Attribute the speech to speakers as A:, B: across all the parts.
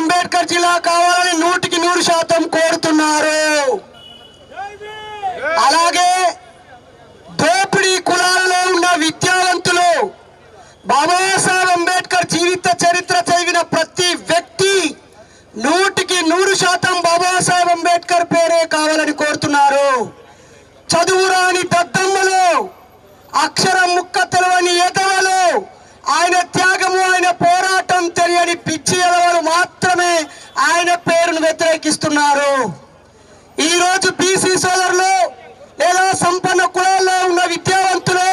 A: అంబేద్కర్ జిల్లా కావాలని 100% కోరుతున్నారు. అలాగే దోపిడీ కులాలలో ఉన్న విద్యావంతులు బాబాసాహెబ్ అంబేద్కర్ జీవిత చరిత్ర చదివిన ప్రతి వ్యక్తి 100% బాబాసాహెబ్ అంబేద్కర్ పేరే కావాలని కోరుతున్నారు. చదువురాని దద్దమ్మలు, అక్షరం ముక్క తెలవని ఎదవలు, ఆయన త్యాగము ఆయన పోరాటం తెలియని పిచ్చి ఎదవలు మాత్రమే ఆయన పేరును వ్యతిరేకిస్తున్నారు. ఈరోజు బీసీ సోదరులు లేదా సంపన్న కులాల్లో ఉన్న విద్యావంతులు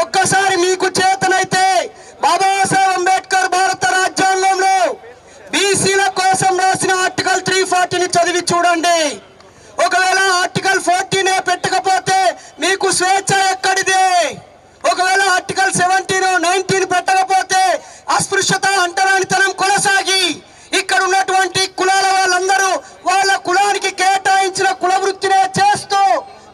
A: ఒక్కసారి మీకు చేతనైతే బాబాసాహెబ్ అంబేద్కర్ భారత రాజ్యాంగంలో బీసీల కోసం రాసిన ఆర్టికల్ 340ని చదివి చూడండి. ఒకవేళ ఆర్టికల్ 14 పెట్టకపోతే మీకు స్వేచ్ఛ ఎక్కడిదే? ఒకవేళ ఆర్టికల్ 17, 19 పెట్టకపోతే అస్పృశ్యత అంటరానితనం కొనసాగి ఇక్కడ ఉన్నటువంటి కులాల వాళ్ళందరూ వాళ్ళ కులానికి కేటాయించిన కుల వృత్తినే చేస్తూ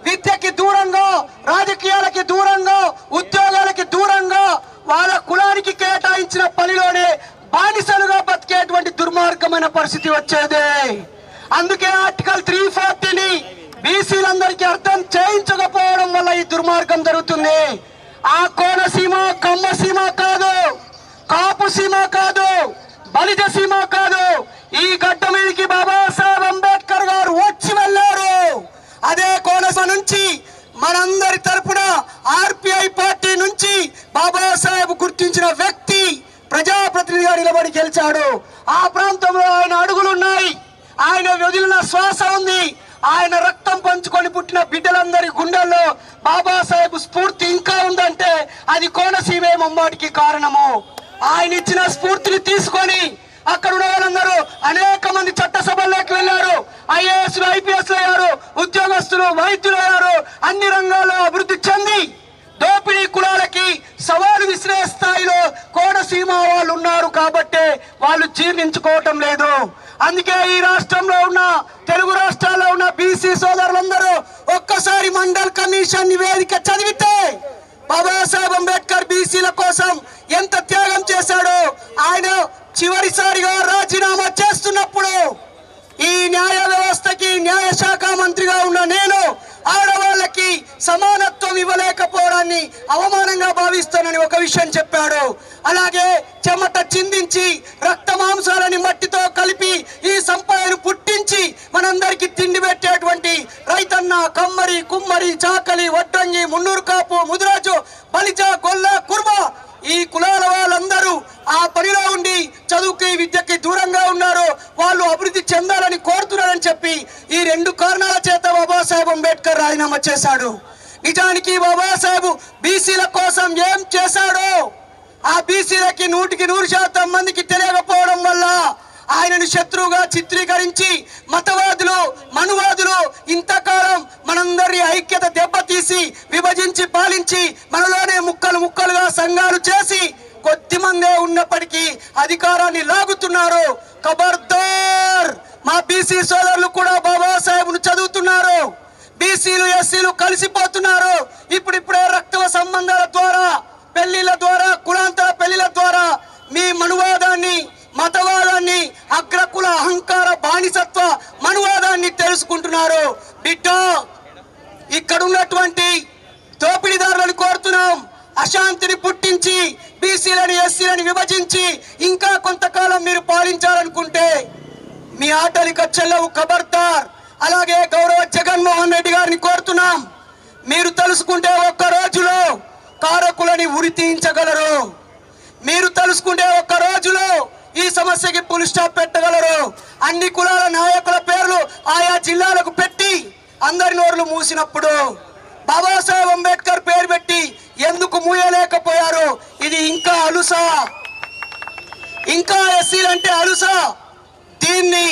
A: విద్యకి దూరంగా, రాజకీయాలకి దూరంగా, ఉద్యోగాలకి దూరంగా వాళ్ళ కులానికి కేటాయించిన పనిలోనే బానిసలుగా బతికేటువంటి దుర్మార్గమైన పరిస్థితి వచ్చేది. అందుకే ఆర్టికల్ 340ని బీసీలందరికీ అర్థం చేయించకపోవడం వల్ల ఈ దుర్మార్గం జరుగుతుంది. ఆ కోనసీమ కమ్మసీమ కాదు, కాపు సీమ కాదు, బలిజ సీమ కాదు, ఈ గడ్డ మీదకి బాబాసాహెబ్ అంబేద్కర్ గారు వచ్చి వెళ్ళారు. అదే కోనసీమ నుంచి మనందరి తరపున ఆర్పిఐ పార్టీ నుంచి బాబాసాహెబ్ గుర్తించిన వ్యక్తి ప్రజాప్రతినిధిగా నిలబడి గెలిచాడు. ఆ ప్రాంతంలో ఆయన అడుగులున్నాయి, ఆయన వదిలిన శ్వాస ఉంది. ఆయన రక్తం పంచుకొని పుట్టిన బిడ్డలందరి గుండెల్లో బాబాసాహెబ్ స్ఫూర్తి ఇంకా ఉందంటే అది కోనసీమే ముమ్మాటికి కారణము. ఆయన ఇచ్చిన స్ఫూర్తిని తీసుకొని అక్కడ ఉన్న వాళ్ళందరూ అనేక మంది చట్టసభల్లోకి వెళ్ళారు. ఐఏఎస్లు, ఐపీఎస్లు అయ్యారు, ఉద్యోగస్తులు, వైద్యులు అయ్యారు. అన్ని రంగాల్లో అభివృద్ధి చెంది దోపిడీ కులాలకి సవాలు విసిరే స్థాయిలో కోనసీమ వాళ్ళు ఉన్నారు కాబట్టి వాళ్ళు జీర్ణించుకోవటం లేదు. అందుకే ఈ రాష్ట్రంలో ఉన్న, తెలుగు రాష్ట్రాల్లో ఉన్న బీసీ సోదరులందరూ ఒక్కసారి మండల్ కమిషన్ నివేదిక చదివితే బాబాసాహెబ్ అంబేద్కర్ బీసీల కోసం ఎంత త్యాగం చేశాడో, ఆయన చివరిసారిగా రాజీనామా చేస్తున్నప్పుడు ఈ న్యాయ వ్యవస్థకి న్యాయ శాఖ మంత్రిగా ఉన్న నేను ఆడవాళ్ళకి సమానత్వం ఇవ్వలేకపోవడాన్ని అవమానంగా భావిస్తానని ఒక విషయం చెప్పాడు. అలాగే చెమట చిందించి రక్త మాంసాలని మట్టితో కలిపి ఈ సంపాదన పుట్టించి మనందరికీ తిండి పెట్టేటువంటి రైతన్న, కమ్మరి, కుమ్మరి, చాకలి, వడ్డంగి, మున్నూరు కాపు, ముదిరాజు, బలిజ, గొల్ల, కుర్మ ఈ కులాల వాళ్ళందరూ ఆ పనిలో ఉండి చదువుకి విద్యకి దూరంగా ఉన్నారు. వాళ్ళు అభివృద్ధి చెందాలని కోరుతున్నారని చెప్పి ఈ 2 కారణాల చేత బాబాసాహెబ్ అంబేద్కర్ రాజీనామా చేశాడు. నిజానికి బాబాసాహెబ్ బీసీల కోసం ఏం చేశాడో ఆ బీసీలకి 100% మందికి తెలియకపోవడం వల్ల ఆయనను శత్రువుగా చిత్రీకరించి మతవాదులు, మనువాదులు ఇంతకాలం మనందరి ఐక్యత దెబ్బతీసి విభజించి పాలించి మనలోనే ముక్కలు ముక్కలుగా సంఘాలు చేసి కొద్దిమందే ఉన్నప్పటికీ అధికారాన్ని లాగుతున్నారు. ఖబర్దార్, మా బీసీ సోదరులు కూడా బాబాసాహెబ్ను చదువుతున్నారు. బీసీలు, ఎస్సీలు కలిసిపోతున్నారు. ఇప్పుడిప్పుడే రక్తవ సంబంధాల ద్వారా, పెళ్లిళ్ళ ద్వారా, కులాంతర పెళ్లిళ్ళ ద్వారా మీ మనువాదాన్ని, మతవాదాన్ని, అగ్రకుల అహంకార బానిసత్వ మనువాదాన్ని తెలుసుకుంటున్నారు. బిడ్డ, ఇక్కడ ఉన్నటువంటి దోపిడీదారులను కోరుతున్నాం, అశాంతిని పుట్టించి బీసీలని, ఎస్సీలని విభజించి ఇంకా కొంతకాలం మీరు పాలించాలనుకుంటే మీ ఆటలిక చెల్లవు. ఖబర్దార్. అలాగే గౌరవ జగన్మోహన్ రెడ్డి గారిని కోరుతున్నాం, మీరు తెలుసుకుంటే ఒక్క రోజులో కారకులని ఉరి తీయించగలరు. మీరు తెలుసుకుంటే ఒక్క రోజులో ఈ సమస్యకి ఫుల్ స్టాప్ పెట్టగలరు. అన్ని కులాల నాయకుల పేర్లు ఆయా జిల్లాలకు పెట్టి అందరి నోర్లు మూసినప్పుడు బాబాసాహెబ్ అంబేద్కర్ పేరు పెట్టి ఎందుకు మూయలేకపోయారు? ఇది ఇంకా అలుసా, ఇంకా ఎస్సీలంటే అలుసా. దీన్ని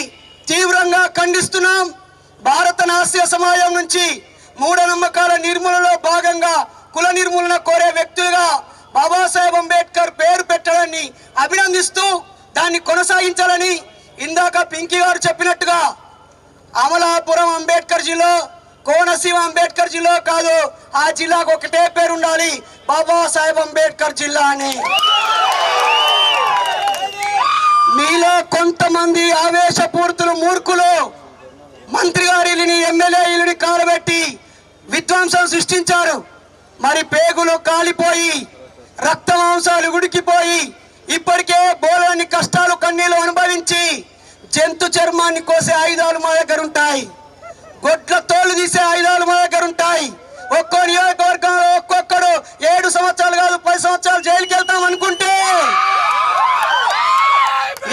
A: తీవ్రంగా ఖండిస్తున్నాం. భారత నాస్య సమాజం నుంచి మూఢనమ్మకాల నిర్మూలనలో భాగంగా కుల నిర్మూలన కోరే వ్యక్తులుగా బాబాసాహెబ్ అంబేద్కర్ పేరు పెట్టడాన్ని అభినందిస్తూ దాన్ని కొనసాగించాలని ఇందాక పింకీ గారు చెప్పినట్టుగా అమలాపురం అంబేద్కర్ జిల్లా, కోనసీమ అంబేద్కర్ జిల్లా కాదు, ఆ జిల్లాకు ఒకటే పేరు ఉండాలి, బాబాసాహెబ్ అంబేద్కర్ జిల్లా అని. మీలో కొంతమంది ఇల్లుని ఎమ్మెల్యే ఇల్లుని కాలబెట్టి విధ్వంసం సృష్టించారు. మరి పేగులు కాలిపోయి రక్త మాంసాలు ఉడికిపోయి ఇప్పటికే బోలని కష్టాలు కన్నీళ్లు అనుభవించి జంతు చర్మాన్ని కోసే ఆయుధాలు మా దగ్గర ఉంటాయి, గొడ్ల తోలు తీసే ఆయుధాలు మా దగ్గర ఉంటాయి. ఒక్కో నియోజకవర్గంలో ఒక్కొక్కడు 7 సంవత్సరాలు కాదు 10 సంవత్సరాలు జైలుకి వెళ్తాం అనుకుంటే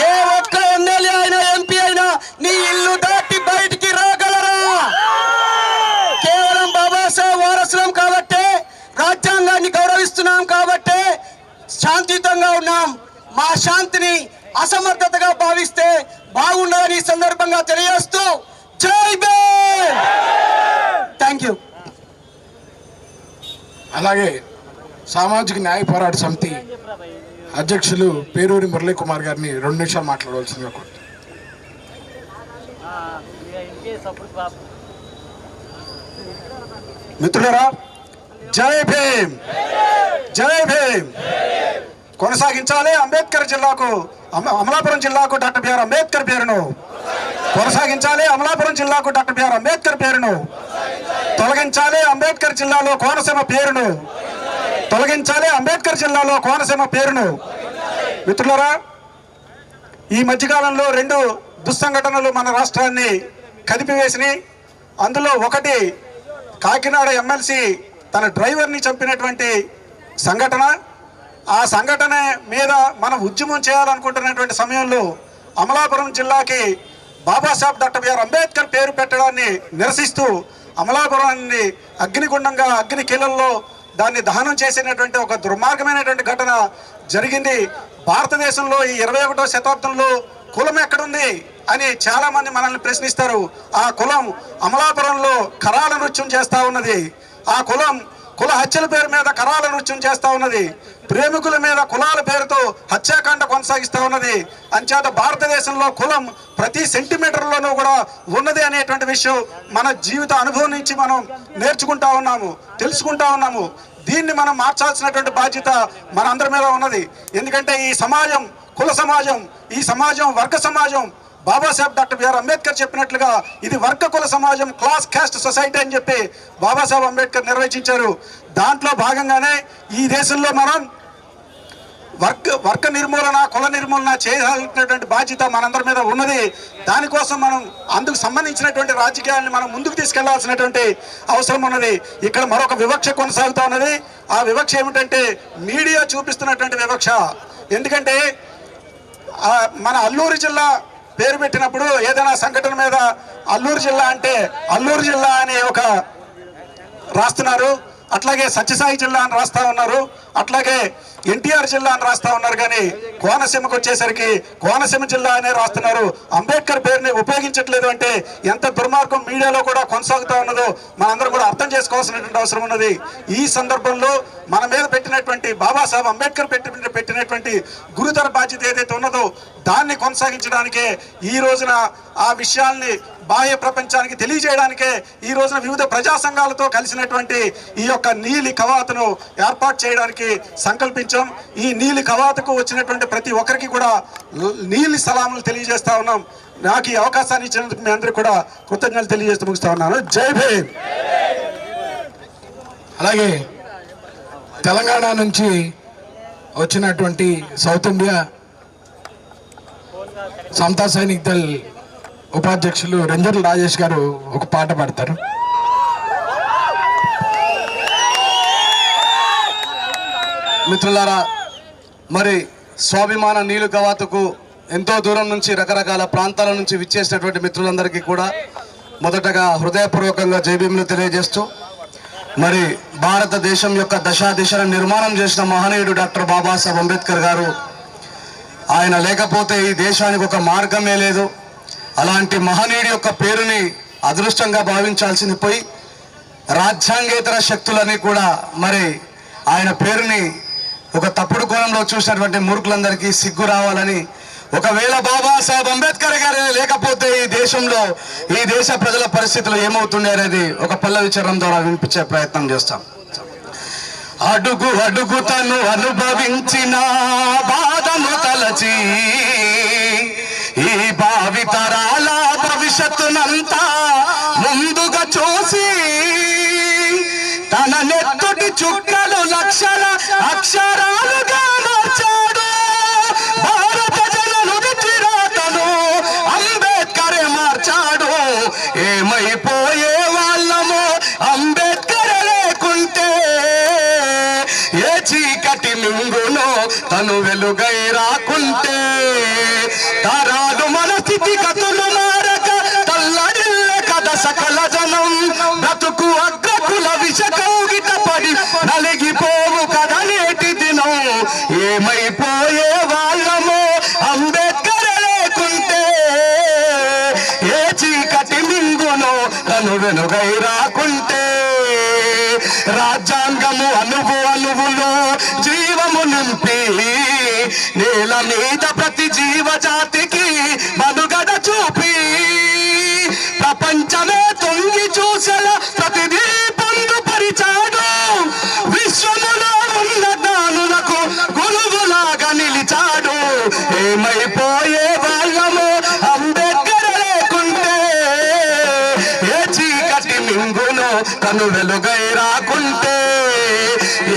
A: ఏ ఒక్క ఎమ్మెల్యే అయినా ఎంపీ అయినా నీ ఇల్లు దాటి బయటికి రాగలరా? కేవలం బాబాసాహెబ్ వారసులం కాబట్టే, రాజ్యాంగాన్ని గౌరవిస్తున్నాం కాబట్టే శాంతియుతంగా ఉన్నాం. మా శాంతిని అసమర్థతగా భావిస్తే బాగుండదని ఈ సందర్భంగా తెలియజేస్తూ జై భీమ్. Thank you.
B: అలాగే సామాజిక న్యాయ పోరాట సమితి అధ్యక్షులు పేరూరి మురళీ కుమార్ గారిని 2 నిమిషాలు మాట్లాడవలసిందిగా కోరుతున్నాను.
C: మిత్రులారా, జై భీమ్, జై భీమ్. కొనసాగించాలి అంబేద్కర్ జిల్లాకు, అమలాపురం జిల్లాకు డాక్టర్ బిఆర్ అంబేద్కర్ పేరును కొనసాగించాలి. అమలాపురం జిల్లాకు డాక్టర్ బిఆర్ అంబేద్కర్ పేరును తొలగించాలి. అంబేద్కర్ జిల్లాలో కోనసీమ పేరును తొలగించాలి. అంబేద్కర్ జిల్లాలో కోనసీమ పేరును. మిత్రులారా, ఈ మధ్యకాలంలో 2 దుస్సంఘటనలు మన రాష్ట్రాన్ని కదిపివేసినాయి. అందులో ఒకటి కాకినాడ ఎమ్మెల్సీ తన డ్రైవర్ని చంపినటువంటి సంఘటన. ఆ సంఘటన మీద మనం ఉద్యమం చేయాలనుకుంటున్నటువంటి సమయంలో అమలాపురం జిల్లాకి బాబాసాహెబ్ డాక్టర్ బిఆర్ అంబేద్కర్ పేరు పెట్టడాన్ని నిరసిస్తూ అమలాపురాన్ని అగ్నిగుండంగా అగ్ని కీలల్లో దాన్ని దహనం చేసినటువంటి ఒక దుర్మార్గమైనటువంటి ఘటన జరిగింది. భారతదేశంలో ఈ 21వ శతాబ్దంలో కులం ఎక్కడుంది అని చాలా మంది మనల్ని ప్రశ్నిస్తారు. ఆ కులం అమలాపురంలో కరాల నృత్యం చేస్తూ ఉన్నది. ఆ కుల హత్యల పేరు మీద కరాల నృత్యం చేస్తూ ఉన్నది. ప్రేమికుల మీద కులాల పేరుతో హత్యాకాండ కొనసాగిస్తూ ఉన్నది. అంచేత భారతదేశంలో కులం ప్రతి సెంటీమీటర్లోనూ కూడా ఉన్నది అనేటువంటి విషయం మన జీవిత అనుభవం నుంచి మనం నేర్చుకుంటా ఉన్నాము, తెలుసుకుంటా ఉన్నాము. దీన్ని మనం మార్చాల్సినటువంటి బాధ్యత మనందరి మీద ఉన్నది. ఎందుకంటే ఈ సమాజం కుల సమాజం, ఈ సమాజం వర్గ సమాజం. బాబాసాహెబ్ డాక్టర్ బిఆర్ అంబేద్కర్ చెప్పినట్లుగా ఇది వర్గ కుల సమాజం, క్లాస్ క్యాస్ట్ సొసైటీ అని చెప్పి బాబాసాహెబ్ అంబేద్కర్ నిర్వచించారు. దాంట్లో భాగంగానే ఈ దేశంలో మనం వర్గ నిర్మూలన, కుల నిర్మూలన చేయాల్సినటువంటి బాధ్యత మనందరి మీద ఉన్నది. దానికోసం మనం అందుకు సంబంధించినటువంటి రాజకీయాలను మనం ముందుకు తీసుకెళ్లాల్సినటువంటి అవసరం ఉన్నది. ఇక్కడ మరొక వివక్ష కొనసాగుతూ ఉన్నది. ఆ వివక్ష ఏమిటంటే మీడియా చూపిస్తున్నటువంటి వివక్ష. ఎందుకంటే మన అల్లూరు జిల్లా పేరు పెట్టినప్పుడు ఏదైనా సంఘటన మీద అల్లూరు జిల్లా అంటే అల్లూరు జిల్లా అని ఒక రాస్తున్నారు, అట్లాగే సత్యసాయి జిల్లా అని రాస్తా ఉన్నారు, అట్లాగే ఎన్టీఆర్ జిల్లా అని రాస్తా ఉన్నారు. కానీ కోనసీమకు వచ్చేసరికి కోనసీమ జిల్లా అనే రాస్తున్నారు. అంబేద్కర్ పేరుని ఉపయోగించట్లేదు అంటే ఎంత దుర్మార్గం మీడియాలో కూడా కొనసాగుతూ ఉన్నదో మనందరం కూడా అర్థం చేసుకోవాల్సినటువంటి అవసరం ఉన్నది. ఈ సందర్భంలో మన మీద పెట్టినటువంటి బాబాసాహెబ్ అంబేద్కర్ పెట్టినటువంటి గురుతర బాధ్యత ఏదైతే ఉన్నదో దాన్ని కొనసాగించడానికే ఈ రోజున ఆ విషయాల్ని బాహ్య ప్రపంచానికి తెలియజేయడానికే ఈ రోజున వివిధ ప్రజా సంఘాలతో కలిసినటువంటి ఈ యొక్క నీలి కవాతును ఏర్పాటు చేయడానికి సంకల్పించాం. ఈ నీలి కవాతుకు వచ్చినటువంటి ప్రతి ఒక్కరికి కూడా నీలి సలాములు తెలియజేస్తా ఉన్నాం. నాకు ఈ అవకాశాన్ని ఇచ్చినందుకు మీ అందరికీ కూడా కృతజ్ఞతలు తెలియజేస్తూ ముగిస్తా ఉన్నాను. జై భీమ్.
B: అలాగే తెలంగాణ నుంచి వచ్చినటువంటి సౌత్ ఇండియా సమతా సైనిక్ దళ్ ఉపాధ్యక్షులు రంజర్ల రాజేష్ గారు ఒక పాట పాడతారు.
D: మిత్రులారా, మరి స్వాభిమాన నీలు కవాతుకు ఎంతో దూరం నుంచి రకరకాల ప్రాంతాల నుంచి విచ్చేసినటువంటి మిత్రులందరికీ కూడా మొదటగా హృదయపూర్వకంగా జైభీములు తెలియజేస్తూ, మరి భారతదేశం యొక్క దశాదిశలను నిర్మాణం చేసిన మహనీయుడు డాక్టర్ బాబాసాహెబ్ అంబేద్కర్ గారు. ఆయన లేకపోతే ఈ దేశానికి ఒక మార్గమే లేదు. అలాంటి మహనీయుడి యొక్క పేరుని అదృష్టంగా భావించాల్సింది పోయి రాజ్యాంగేతర శక్తులని కూడా మరి ఆయన పేరుని ఒక తప్పుడు కోణంలో చూసినటువంటి మూర్ఖులందరికీ సిగ్గు రావాలని, ఒకవేళ బాబాసాహెబ్ అంబేద్కర్ గారు లేకపోతే ఈ దేశంలో ఈ దేశ ప్రజల పరిస్థితులు ఏమవుతుండే అనేది ఒక పల్లవి చరణం ద్వారా వినిపించే ప్రయత్నం చేస్తాం. అడుగు అడుగు తను అనుభవించిన బాధను తలచి ఈ భావితరాల భవిష్యత్తునంతా ముందుగా చూసి తన నెత్తుటి చుక్కలు లక్షల అక్షరాలుగా మార్చాడు. భారత జనులు చిరాతను అంబేద్కరే మార్చాడు. ఏమైపోయే వాళ్ళము అంబేద్కర్ లేకుంటే, ఏ చీకటి మింగునో తను వెలుగై రాకుంటే, తరాలు మన స్థితిగతులు మారక తల్లడిల్లే కథ సకల జనం. బ్రతుకు అగ్రకుల విష కౌగిట పడి నలిగిపోవు కథ నేటి దినం. ఏమైపోయే వాళ్ళము అంబేద్కర్ లేకుంటే, ఏ చీకటి మింగునో తను వెలుగై రాకుంటే, రాజ్యాంగము అణువు అణువులో జీవము నింపి నేల మీద ప్రతి జీవజాతికి మనుగడ చూపి, ప్రపంచమే తొంగి చూసేలా ప్రతిదీ పొందుపరిచాడు. విశ్వములో ఉన్న జ్ఞానులకు గురువులాగా నిలిచాడు. ఏమైపోయే వాళ్ళము అంబేద్కర్ లేకుంటే, ఏ చీకటి మింగునో తను వెలుగై రాకుంటే,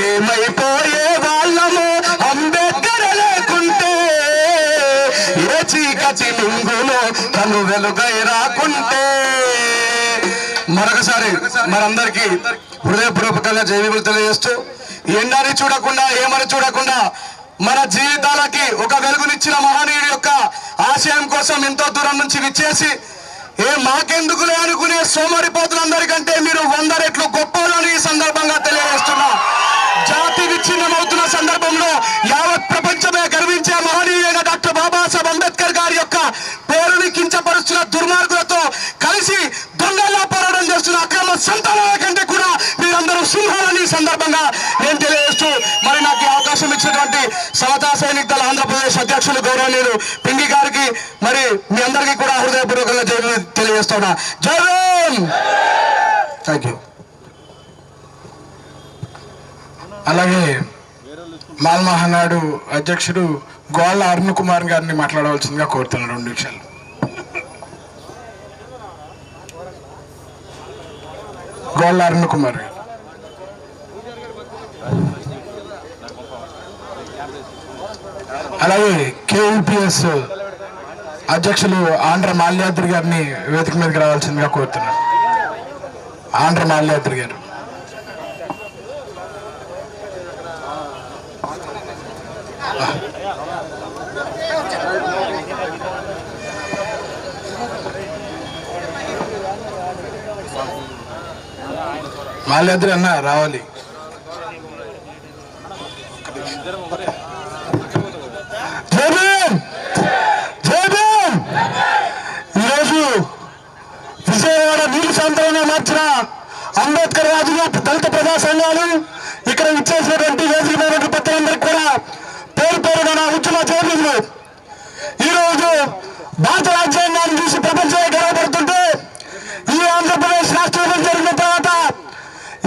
D: ఏమైపోయే వాళ్ళము అంబేద్కర్ లేకుంటే, ఏ చీకటి మింగునో తను వెలుగై రాకుంటే. మరొకసారి మనందరికీ హృదయపూర్వకంగా జైవికులు తెలియజేస్తూ, ఎండని చూడకుండా ఏమని చూడకుండా మన జీవితాలకి ఒక వెలుగునిచ్చిన మహనీయుడి యొక్క ఆశయం కోసం ఎంతో దూరం నుంచి విచ్చేసి, మాకెందుకులే అనుకునే సోమరిపోతులందరికంటే మీరు 100 రెట్లు గొప్పలని ఈ సందర్భంగా తెలియజేస్తున్నా. జాతి విచ్ఛిన్నమవుతున్న సందర్భంలో యావత్ ప్రపంచమే గర్వించే మహనీయుడైన డాక్టర్ బాబాసాహెబ్ అంబేద్కర్ గారి యొక్క పేరుని కించపరుస్తున్న దుర్మార్గులతో కలిసి దొంగలా పోరాటం చేస్తున్న అక్రమ సంతానాల కంటే కూడా మీరందరూ సింహాలని ఈ సందర్భంగా నేను తెలియజేస్తూ, మరి నాకు అవకాశం ఇచ్చినటువంటి సమతా సైనిక దళ ఆంధ్రప్రదేశ్ అధ్యక్షులు గౌరవనీయులు పింగి గారికి, మరి మీ అందరికీ కూడా హృదయపూర్వకంగా జై తెలియజేస్తున్నా. జై భీమ్. Thank you.
B: అలాగే మాల్ మహానాడు అధ్యక్షుడు గోళ్ళ అరుణ్ కుమార్ గారిని మాట్లాడవలసిందిగా కోరుతున్నాను. 2 నిమిషాలు. గోళ్ళ అరుణ్ కుమార్ గారు. అలాగే కేయూపీఎస్ అధ్యక్షులు ఆంధ్ర మాల్యాద్రి గారిని వేదిక మీదకి రావాల్సిందిగా కోరుతున్నాను. ఆంధ్ర మాల్యాద్రి గారు. మాల్యాద్రి అన్న రావాలి. ఈరోజు విజయవాడ నీటి సాంతరంగా మార్చిన అంబేద్కర్ రాజుగా దళిత ప్రజా సంఘాలు ఇక్కడ ఇచ్చేసినటువంటి వేదికమైనటువంటి పెద్దలందరికీ కూడా పేరు పేరుగా నా ఉద్యమ జైలు. ఈరోజు భారత రాజ్యాంగాన్ని చూసి ప్రపంచంలో గర్వపడుతుంటే, ఈ ఆంధ్రప్రదేశ్ రాష్ట్రం జరిగిన తర్వాత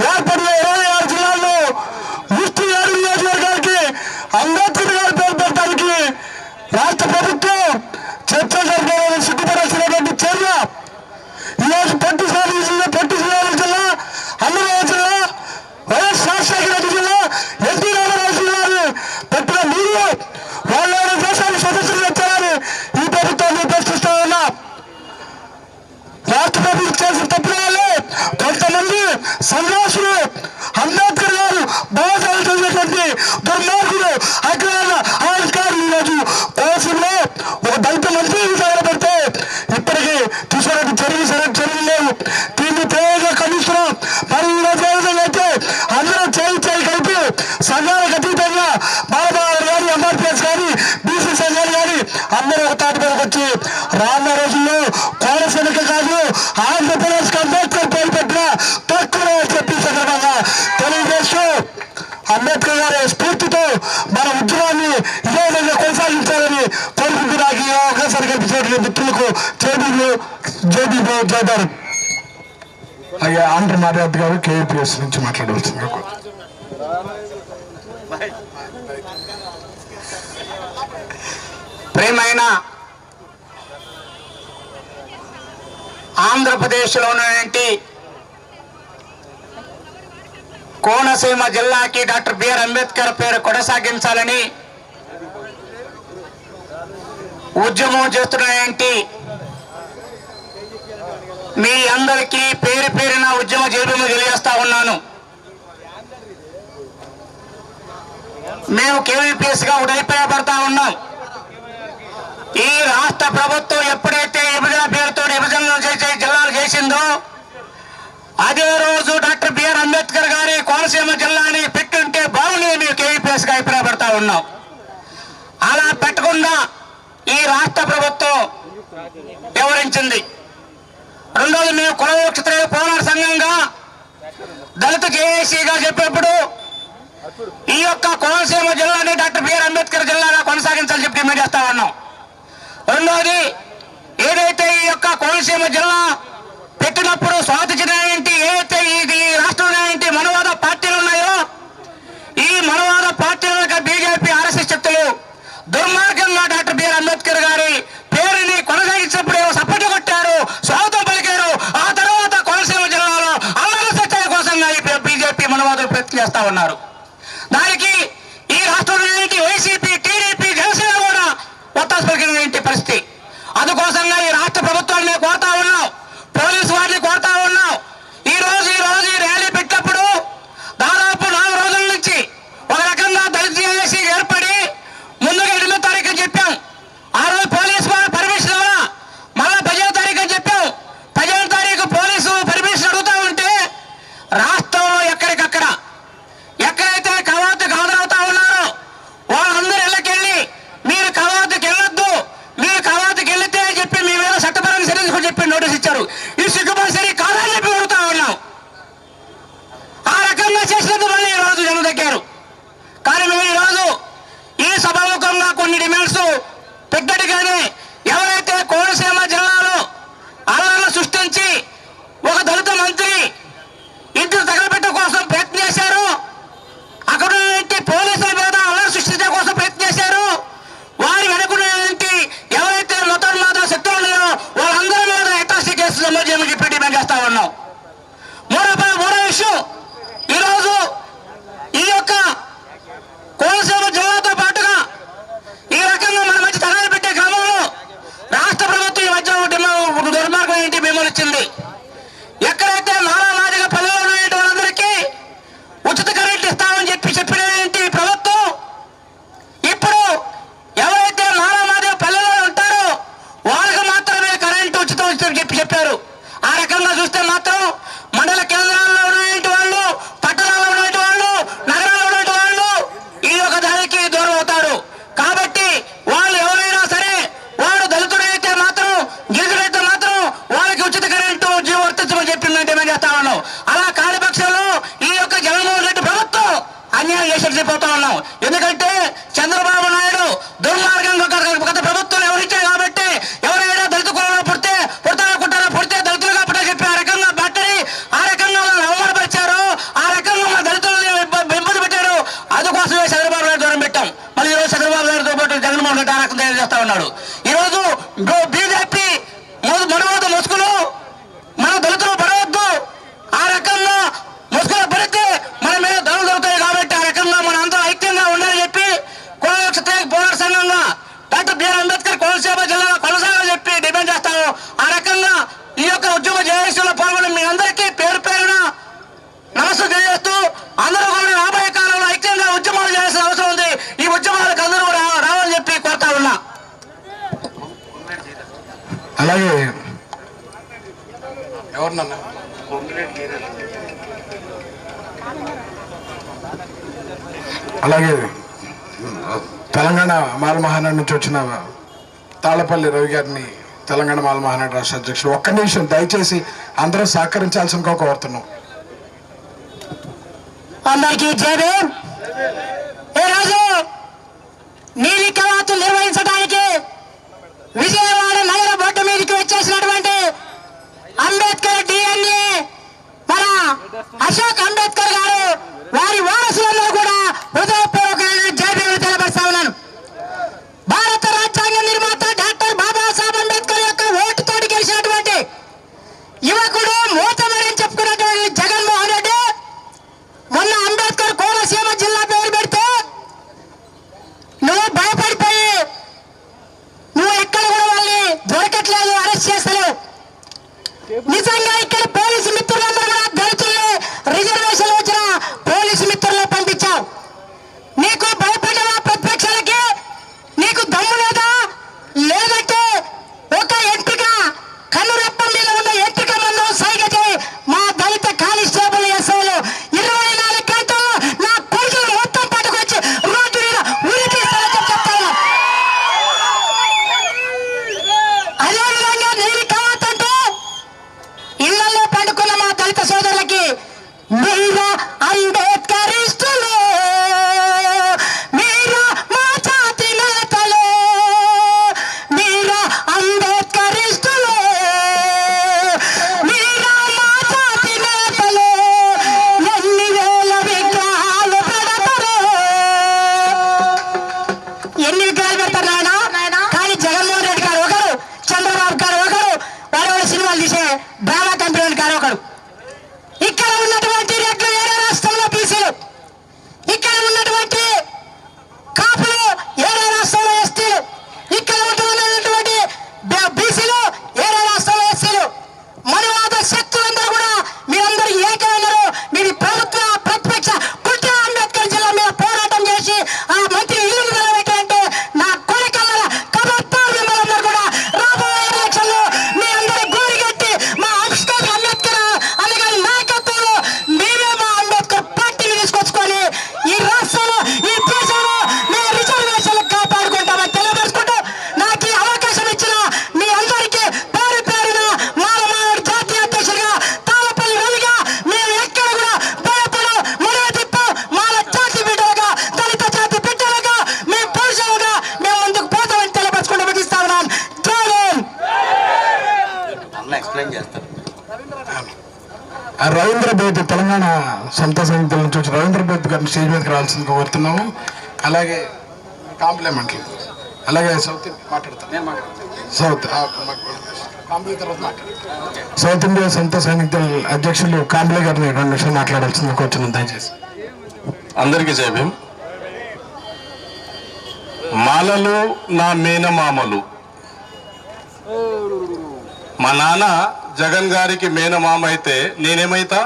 B: ఏర్పడిన 26 జిల్లాల్లో 37 నియోజకవర్గాలకి అంబేద్కర్ గారి పేరు పెట్టడానికి రాష్ట్ర ప్రభుత్వం చర్చలు జరపాలని సిగ్గుపడాల్సినటువంటి చర్య. ఈరోజు పొట్టి శ్రీరాములు జిల్లా, అన్నమయ్య జిల్లా, వైఎస్ రాజశేఖర రెడ్డి జిల్లా, ఎన్టీ రామారావు జిల్లాని పెట్టిన మీరు వాళ్ళ దేశాన్ని సదస్సులు వచ్చారని ఈ ప్రభుత్వాన్ని ప్రశ్నిస్తా ఉన్నా. రాష్ట్ర ప్రభుత్వం చేసిన తప్పిన వాళ్ళే కొంతమంది సన్యాసులు అంబేద్కర్ గారు బాధలు చేసినటువంటి దుర్మార్గులు అగ్రహాల అధికారులు ఈరోజు కోసంలో ఒక దళిత మంత్రి పెడితే ఇప్పటికీ తీసుకున్నట్టు చర్యలు లేవు. దీన్ని తీవ్రంగా ఖండిస్తున్నాం. మరి ఈరోజు అయితే అందరూ చేయి కలిపి సంఘాలకు అతీతంగా బాలబాబు గారి, ఎంఆర్పిఎస్ గారి, బీసీ సంఘాలు గారి అందరూ ఒక తాటి మీదకి వచ్చి రానున్న రోజుల్లో కోనసీమకి కాదు ఆంధ్రప్రదేశ్ అంబేద్కర్ పేరు పెట్టిన తక్కువ చెప్పి సందర్భంగా తెలియజేస్తూ, అంబేద్కర్ గారి స్ఫూర్తితో మన ఉద్యమాన్ని ఇదే విధంగా కొనసాగించాలని కోరుకుంటూ నాకు ఈ అవకాశాన్ని కల్పించిన మిత్రులకు జైదారు. అలాగే ఆంధ్ర మాట్లాడు గారు కేయూపీఎస్ నుంచి మాట్లాడవలసిందిగా.
A: ప్రేమైన ఆంధ్రప్రదేశ్లోనేంటి కోనసీమ జిల్లాకి డాక్టర్ బిఆర్ అంబేద్కర్ పేరు కొనసాగించాలని ఉద్యమం చేస్తున్నాయేంటి మీ అందరికీ పేరు పేరున ఉద్యమ జైలు తెలియజేస్తా ఉన్నాను. మేము KVPS గా ఉడైపోయబడతా ఉన్నాం. ఈ రాష్ట్ర ప్రభుత్వం ఎప్పుడైతే విభజన పేరుతో విభజనలు చేసే జిల్లాలు చేసిందో అదే రోజు డాక్టర్ బిఆర్ అంబేద్కర్ గారి కోనసీమ జిల్లాని పెట్టుంటే బాగుంది మేము KVPS గా అభిప్రాయపడతా ఉన్నాం. అలా పెట్టకుండా ఈ రాష్ట్ర ప్రభుత్వం వివరించింది. రెండోది మేము కుల వివక్షత పోరాట సంఘంగా దళిత జేఏసీగా చెప్పేప్పుడు ఈ యొక్క కోనసీమ జిల్లాని డాక్టర్ బిఆర్ అంబేద్కర్ జిల్లాగా కొనసాగించాలని చెప్పి డిమాండ్ చేస్తా ఉన్నాం. రెండోది ఏదైతే ఈ యొక్క కోనసీమ జిల్లా పెట్టినప్పుడు స్వాతంత్ర ఏంటి ఏదైతే ఈ రాష్ట్రంలో ఏంటి మనవాద పార్టీలు ఉన్నాయో ఈ మనవాద పార్టీల బీజేపీ RSS శక్తులు దుర్మార్గంగా డాక్టర్ బిఆర్ అంబేద్కర్ గారి పేరుని కొనసాగించినప్పుడు సపోర్ట్ కొట్టారు, స్వాగతం పలికారు. ఆ తర్వాత కోనసీమ జిల్లాలో అల్లరి సత్యాల కోసంగా ఈ బీజేపీ మనవాదులు ప్రయత్నం చేస్తా ఉన్నారు. దానికి ఈ రాష్ట్రంలో ఏంటి వైసీపీ టీడీపీ జనసేన కూడా ఒత్తాసు పలికిన పరిస్థితి. అందుకోసంగా ఈ రాష్ట్ర ప్రభుత్వాన్ని కోరుతా ఉన్నాం, పోలీసు వారిని కోరుతా ఉన్నాం. ఈ రోజు ఈ ర్యాలీ పెట్టినప్పుడు దాదాపు 4 రోజుల నుంచి ఒక రకంగా దళిత జేఏసీ ఏర్పడి ముందుగా 8వ తారీఖు అని చెప్పాం. ఆ రోజు పోలీసు వారు పర్మిషన్ ఇవ్వాలా, మళ్ళా 10వ తారీఖు అని చెప్పాం. 10వ తారీఖు పోలీసు పర్మిషన్ అడుగుతా ఉంటే రాష్ట్రంలో ఎక్కడైతే కవాతుకు హాజరవుతా ఉన్నారో వాళ్ళందరూ ఇళ్ళకెళ్ళి మీరు కవాతుకి వెళ్ళొద్దు, మీరు కవాతుకి వెళితే అని చెప్పి మీ మీద చట్టపరంగా చర్యలు చెప్పి నోటీస్ ఇచ్చారు. ఈ సిగ్గుపడి సరి కాదని చెప్పి అడుగుతా ఉన్నాం. ఆ రకంగా చేసినందుకు మళ్ళీ ఈ రోజు జనం దగ్గారు. కానీ మేము ఈరోజు ఈ సభాముఖంగా కొన్ని డిమాండ్స్ పెట్టినట్టుగానే ఎవరైతే కోనసీమ జిల్లాలో అల్లర్లు సృష్టించి ఒక దళిత మంత్రి ఇంటిని తగలబెట్ట కోసం ప్రయత్నం చేశారు, అక్కడ పోలీసుల మీద అల్లరి సృష్టించే కోసం ప్రయత్నం చేశారు. వారి వెనుకునేంటి ఎవరైతే మతోన్మాద శక్తులు ఉన్నాయో వాళ్ళందరి మీద అట్రాసిటీ కేసులు నమోదు చేయమని చెప్పి డిమాండ్ చేస్తా ఉన్నాం. మూడో విషయం, ఈరోజు ఈ యొక్క కోనసీమ జిల్లాతో పాటుగా ఈ రకంగా మన మధ్య తగాలు పెట్టే క్రమంలో రాష్ట్ర ప్రభుత్వం ఈ మధ్య దుర్మార్గం ఏంటి మెమోలు ఇచ్చింది. ఎక్కడైతే నారామాదిగా పల్లెలో ఉన్న వాళ్ళందరికీ ఉచిత కరెంట్ ఇస్తామని చెప్పిన ఏంటి ప్రభుత్వం ఇప్పుడు ఎవరైతే నారామాదిగా పల్లెలో ఉంటారో వాళ్ళకి మాత్రమే కరెంటు ఉచితం చెప్పారు. ఆ రకంగా చూస్తే మాత్రం మండల కేంద్రాల్లో ఉన్నటువంటి వాళ్ళు, పట్టణాల్లో ఉన్నటువంటి వాళ్ళు, నగరాల్లో ఉన్నటువంటి వాళ్ళు ఈ యొక్క దానికి దూరం అవుతారు. కాబట్టి వాళ్ళు ఎవరైనా సరే వాడు దళితుడైతే మాత్రం గిరిజనుడైతే మాత్రం వాళ్ళకి ఉచిత కరెంటు వర్తించమని చెప్పి మేము డిమాండ్ చేస్తా ఉన్నాం. అలా కాని పక్షంలో ఈ యొక్క జగన్మోహన్ రెడ్డి ప్రభుత్వం అన్యాయం చేసిపోతా ఉన్నాం. ఎందుకంటే చంద్రబాబు నాయుడు దుర్మార్గంగా గత ప్రభుత్వం ఎవరిచ్చారు కాబట్టి ఎవరైనా దళిత కులంలో పుడితే దళితులుగా పుట్టే చెప్పి ఆ రకంగా బట్టడి ఆ రకంగా వాళ్ళని అవమానపరిచారు, ఆ రకంగా మన దళితులని ఇబ్బంది పెట్టారు. అందుకోసమే చంద్రబాబు నాయుడు దూరం పెట్టాం. మళ్ళీ ఈరోజు చంద్రబాబు నాయుడుతో పాటు జగన్మోహన్ రెడ్డి ఆ రకం తయారు చేస్తా ఉన్నాడు. ఈరోజు బీజేపీ మనవాద ముసుగులు మన దళితులు పడవద్దు, ఆ రకంగా ముసుగులు పడితే మన మీద దళులు దొరుకుతాయి. కాబట్టి ఆ రకంగా మన అందరూ ఐక్యంగా ఉండాలని చెప్పి కుల వివక్షత పోరాట సంఘంగా డాక్టర్ బిఆర్ అంబేద్కర్ కోనసీమ జిల్లాలో కొనసాగాలని చెప్పి డిమాండ్ చేస్తాము. ఆ రకంగా ఈ యొక్క ఉద్యమ జేఏసీలో పాల్గొని మీ అందరికీ పేరు పేరున నమస్సు తెలియజేస్తూ అందరూ కూడా రాబోయే కాలంలో ఐక్యంగా ఉద్యమాలు చేయాల్సిన అవసరం ఉంది. ఈ ఉద్యమాలకు అందరూ కూడా రావాలని చెప్పి కోరుతా ఉన్నా.
B: అలాగే ఎవరినన్నా అలాగే తెలంగాణ మాల మహానాడు నుంచి వచ్చిన తాళపల్లి రవి గారిని తెలంగాణ మాల మహానాడు రాష్ట్ర అధ్యక్షులు ఒక్క నిమిషం దయచేసి అందరూ సహకరించాల్సిందిగా కోరుతున్నాం.
A: అందరికీ జయభీం. ఈ రోజు నీలి కవాతులు నిర్వహించడానికి విజయవాడ నగర బొడ్డు మీదకి వచ్చేసినటువంటి అంబేద్కర్ DNA మన అశోక్ అంబేద్కర్ గారు వారి వారసులందరూ కూడా హృదయపూర్వకమైన జయభీములు తెలియపరుస్తా ఉన్నాను. భారత రాజ్యాంగ నిర్మాత డాక్టర్ బాబాసాహెబ్ అంబేద్కర్ యొక్క ఓటుతోటి గెలిచినటువంటి నిజంగా ఇక్కడ పోలీసు మిత్రులందరూ కూడా దళితుల్ని రిజర్వేషన్ వచ్చిన పోలీసు మిత్రులను పంపించావు. నీకు భయపడ్డవా ప్రతిపక్షాలకి? నీకు దమ్ము లేదా? లేదంటే ఒక ఎంపిక కన్నురెప్ప మీద ఉన్న ఎంపిక మందు సైగ చేయి. మా దళిత కానిస్టేబుల్ ఎస్ఐలు 24 గంటల్లో నా కొడుకులు మొత్తం పట్టుకొచ్చి రోడ్డు మీద ఉరికిస్తానని చెప్తాను. అదేవిధంగా నేను కావద్దంటే ఇళ్లలో పండుకున్న మా దళిత సోదరులకి మీరా అంబేద్కరిస్టులు, మీరా మా జాతి నేతలు, మీరా అంబేద్కరిస్టులు, మీరా మా జాతి నేతలు, ఎన్ని వేల విగ్రహాలు పెడతారు, ఎన్ని విగ్రహాలు పెడతారు నాయన? కానీ జగన్మోహన్ రెడ్డి గారు ఒకరు, చంద్రబాబు గారు ఒకరు, వాడు సినిమాలు తీసే డ్రామా కంపెనీ గారు ఒకరు. ఇక్కడ ఉన్నటువంటి రెడ్లు వేరే రాష్ట్రంలో బీసీలు, ఇక్కడ ఉన్నటువంటి కాపులు ఏరే రాష్ట్రంలో ఎస్టీలు, ఇక్కడ ఉన్నటువంటి బీసీలు ఏరే రాష్ట్రంలో ఎస్సీలు. మనువాద శక్తులందరూ కూడా మీరందరూ ఏకమైనారు. మీరు ప్రభుత్వ ప్రతిపక్ష కుట్ర అంబేద్కర్ జిల్లా మీద పోరాటం చేసి ఆ మంత్రి ఇల్లు నిలబెట్టారంటే నా కొడుకల్ల కబర్దార్ మిమ్మల్ని కూడా రాబోయే ఎలక్షన్లో మీ అందరి గోరిగట్టి మా అంబేద్కర్ అందుకని నాయకత్వంలో మేమే మా అంబేద్కర్ పార్టీని తీసుకొచ్చుకొని ఈ రాష్ట్రంలో ఈ దేశంలో మీ రిజర్వేషన్లు కాపాడుకుంటామని తెలియజేసుకుంటూ నాకు ఈ అవకాశం ఇచ్చిన మీ అందరికీ పేరు పేరున మాలమాడు జాతీయ అధ్యక్షుడిగా తాళపల్లి రవిగా మేము ఎక్కడ కూడా భయపడు మునేదిప్పు మాల జాతి బిడ్డలుగా దళిత జాతి బిడ్డలుగా మీ పురుషులుగా మేము ముందుకు పోతామని తెలియపరచుకుంటూ ముగిస్తా ఉన్నాం. జై హింద్.
B: రవీంద్ర బేద్ తెలంగాణ సంత సమితుల నుంచి వచ్చి రవీంద్ర బేద్ గారిని స్టేజ్ మీదకి రావాల్సిందిగా కోరుతున్నాము. అలాగే కాంప్లిమెంట్లు, అలాగే సౌత్ సౌత్ ఇండియా సంత సైనికుల అధ్యక్షులు కాంబ్లే గారిని 2 నిమిషాలు మాట్లాడాల్సిందిగా కోరుతున్నాం దయచేసి.
E: అందరికీ జై భీమ్. మాలలు నా మేనమామలు. మా నాన్న జగన్ గారికి మేనమామ అయితే నేనేమైతా?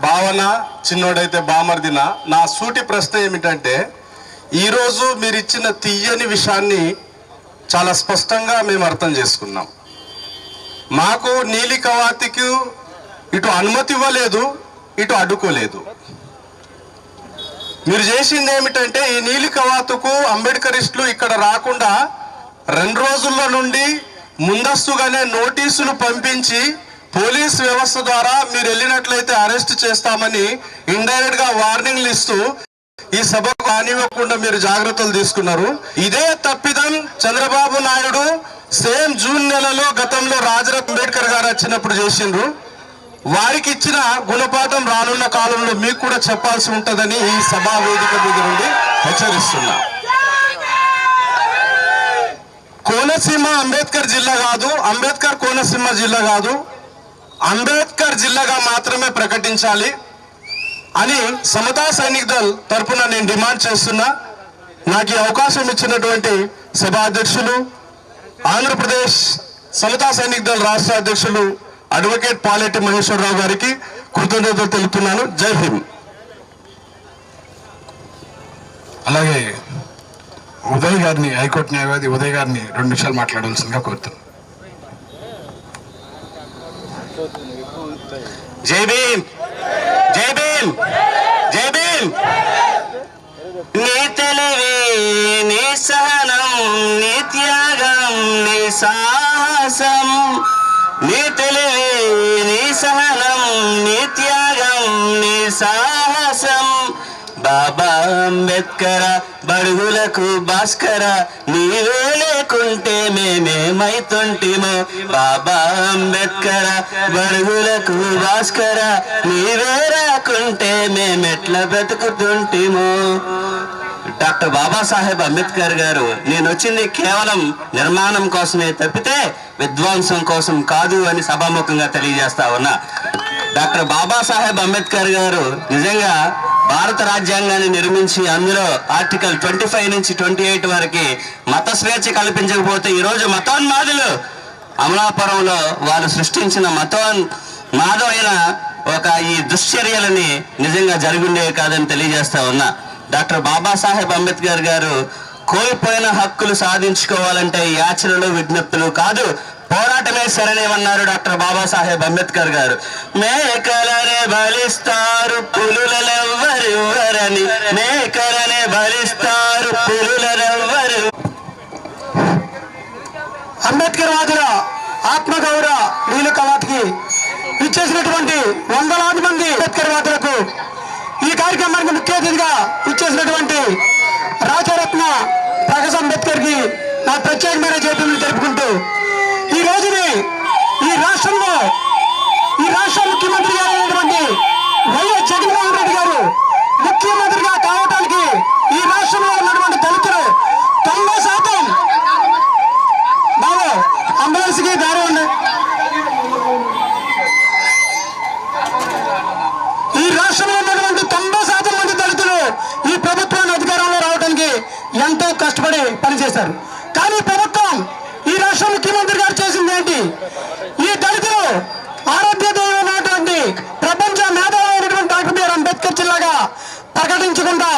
E: భావన చిన్నోడైతే బామర్దిన. నా సూటి ప్రశ్న ఏమిటంటే, ఈరోజు మీరు ఇచ్చిన తీయని విషయాన్ని చాలా స్పష్టంగా మేము అర్థం చేసుకున్నాం. మాకు నీలి కవాతికి ఇటు అనుమతి ఇవ్వలేదు, ఇటు అడ్డుకోలేదు. మీరు చేసింది ఏమిటంటే, ఈ నీలి కవాతుకు అంబేద్కరిస్టులు ఇక్కడ రాకుండా 2 రోజుల్లో నుండి ముందస్తుగానే నోటీసులు పంపించి పోలీస్ వ్యవస్థ ద్వారా మీరు వెళ్ళినట్లయితే అరెస్ట్ చేస్తామని ఇండైరెక్ట్ గా వార్నింగ్లు ఇస్తూ ఈ సభకు కానివ్వకుండా మీరు జాగ్రత్తలు తీసుకున్నారు. ఇదే తప్పిదం చంద్రబాబు నాయుడు సేమ్ జూన్ నెలలో గతంలో రాజరత్న అంబేద్కర్ గారు వచ్చినప్పుడు చేసిండ్రు. వారికి ఇచ్చిన గుణపాఠం రానున్న కాలంలో మీకు కూడా చెప్పాల్సి ఉంటుందని ఈ సభా వేదిక మీద నుండి హెచ్చరిస్తున్నా. కోనసీమ అంబేద్కర్ జిల్లా కాదు, అంబేద్కర్ కోనసీమ జిల్లా కాదు, అంబేద్కర్ జిల్లాగా మాత్రమే ప్రకటించాలి అని సమతా సైనిక్ దళ్ తరఫున నేను డిమాండ్ చేస్తున్నా. నాకు ఈ అవకాశం ఇచ్చినటువంటి సభాధ్యక్షులు, ఆంధ్రప్రదేశ్ సమతా సైనిక్ దళ్ రాష్ట్ర అధ్యక్షులు అడ్వకేట్ పాలెట్టి మహేశ్వరరావు గారికి కృతజ్ఞతలు తెలుపుతున్నాను. జై హింద్.
B: అలాగే ఉదయ్ గారిని, హైకోర్టు న్యాయవాది ఉదయ్ గారిని 2 నిమిషాలు మాట్లాడాల్సిందిగా కోరుతున్నాను.
E: జై భీమ్, జై భీమ్, జై భీమ్. నీ తెలివి, నీ సహనం, నీ త్యాగం, నీ సాహసం. నీ తెలివి, నీ సహనం, నీ త్యాగం, నీ సాహసం. బాబా అంబేద్కర బడుగులకు భాస్కర, నీవే లేకుంటే మేమేమైతుంటిమో. బాబా అంబేద్కర బడుగులకు భాస్కర, నీవే రాకుంటే మేమెట్లా బ్రతుకుతుంటిమో. డాక్టర్ బాబాసాహెబ్ అంబేద్కర్ గారు నేను వచ్చింది కేవలం నిర్మాణం కోసమే తప్పితే విధ్వంసం కోసం కాదు అని సభాముఖంగా తెలియజేస్తా ఉన్నా. డాక్టర్ బాబాసాహెబ్ అంబేద్కర్ గారు నిజంగా
F: భారత రాజ్యాంగాన్ని నిర్మించి అందులో ఆర్టికల్ 25 నుంచి 28 వరకు మత స్వేచ్ఛ కల్పించకపోతే ఈరోజు మతోన్మాదులు అమలాపురంలో వాళ్ళు సృష్టించిన మతోన్మాదమైన ఒక ఈ దుశ్చర్యలని నిజంగా జరుగుండేవి కాదని తెలియజేస్తా ఉన్నా. డాక్టర్ బాబాసాహెబ్ అంబేద్కర్ గారు కోల్పోయిన హక్కులు సాధించుకోవాలంటే యాచనలు విజ్ఞప్తులు కాదు, పోరాటమే శరణేమన్నారు డాక్టర్ బాబాసాహెబ్ అంబేద్కర్ గారు. మేకలనే బలిస్తారు పులులెవ్వరెవ్వరని, మేకలనే బలిస్తారు పులులెవ్వరు.
B: అంబేద్కర్ వాదుల ఆత్మగౌరవ నీలు కవాతుకి ఇచ్చేసినటువంటి వందలాది మంది అంబేద్కర్ వాదులకు ఈ కార్యక్రమానికి ముఖ్య అతిథిగా ఇచ్చేసినటువంటి రాజరత్న ప్రకాశ్ అంబేద్కర్ కి నా ప్రత్యేకమైన జైలు తెలుపుకుంటూ ఈ రోజుని ఈ రాష్ట్ర ముఖ్యమంత్రి గారు అయినటువంటి వైఎస్ జగన్మోహన్ రెడ్డి గారు ముఖ్యమంత్రిగా కావటానికి ఈ రాష్ట్రంలో ఉన్నటువంటి దళితులు 90% బాబు అంబులెన్స్ కి దారి ఉంది. ఈ రాష్ట్రంలో ఉన్నటువంటి 90% మంది దళితులు ఈ ప్రభుత్వాన్ని అధికారంలో రావడానికి ఎంతో కష్టపడి పనిచేశారు. కానీ ప్రభుత్వం ఈ రాష్ట్ర ముఖ్యమంత్రి గారు చేసింది ఏంటి? ఈ దళితులు ఆరోగ్య దైవమైనటువంటి ప్రపంచ మేధావైనటువంటి డాక్టర్ బిఆర్ అంబేద్కర్ జిల్లాగా ప్రకటించకుండా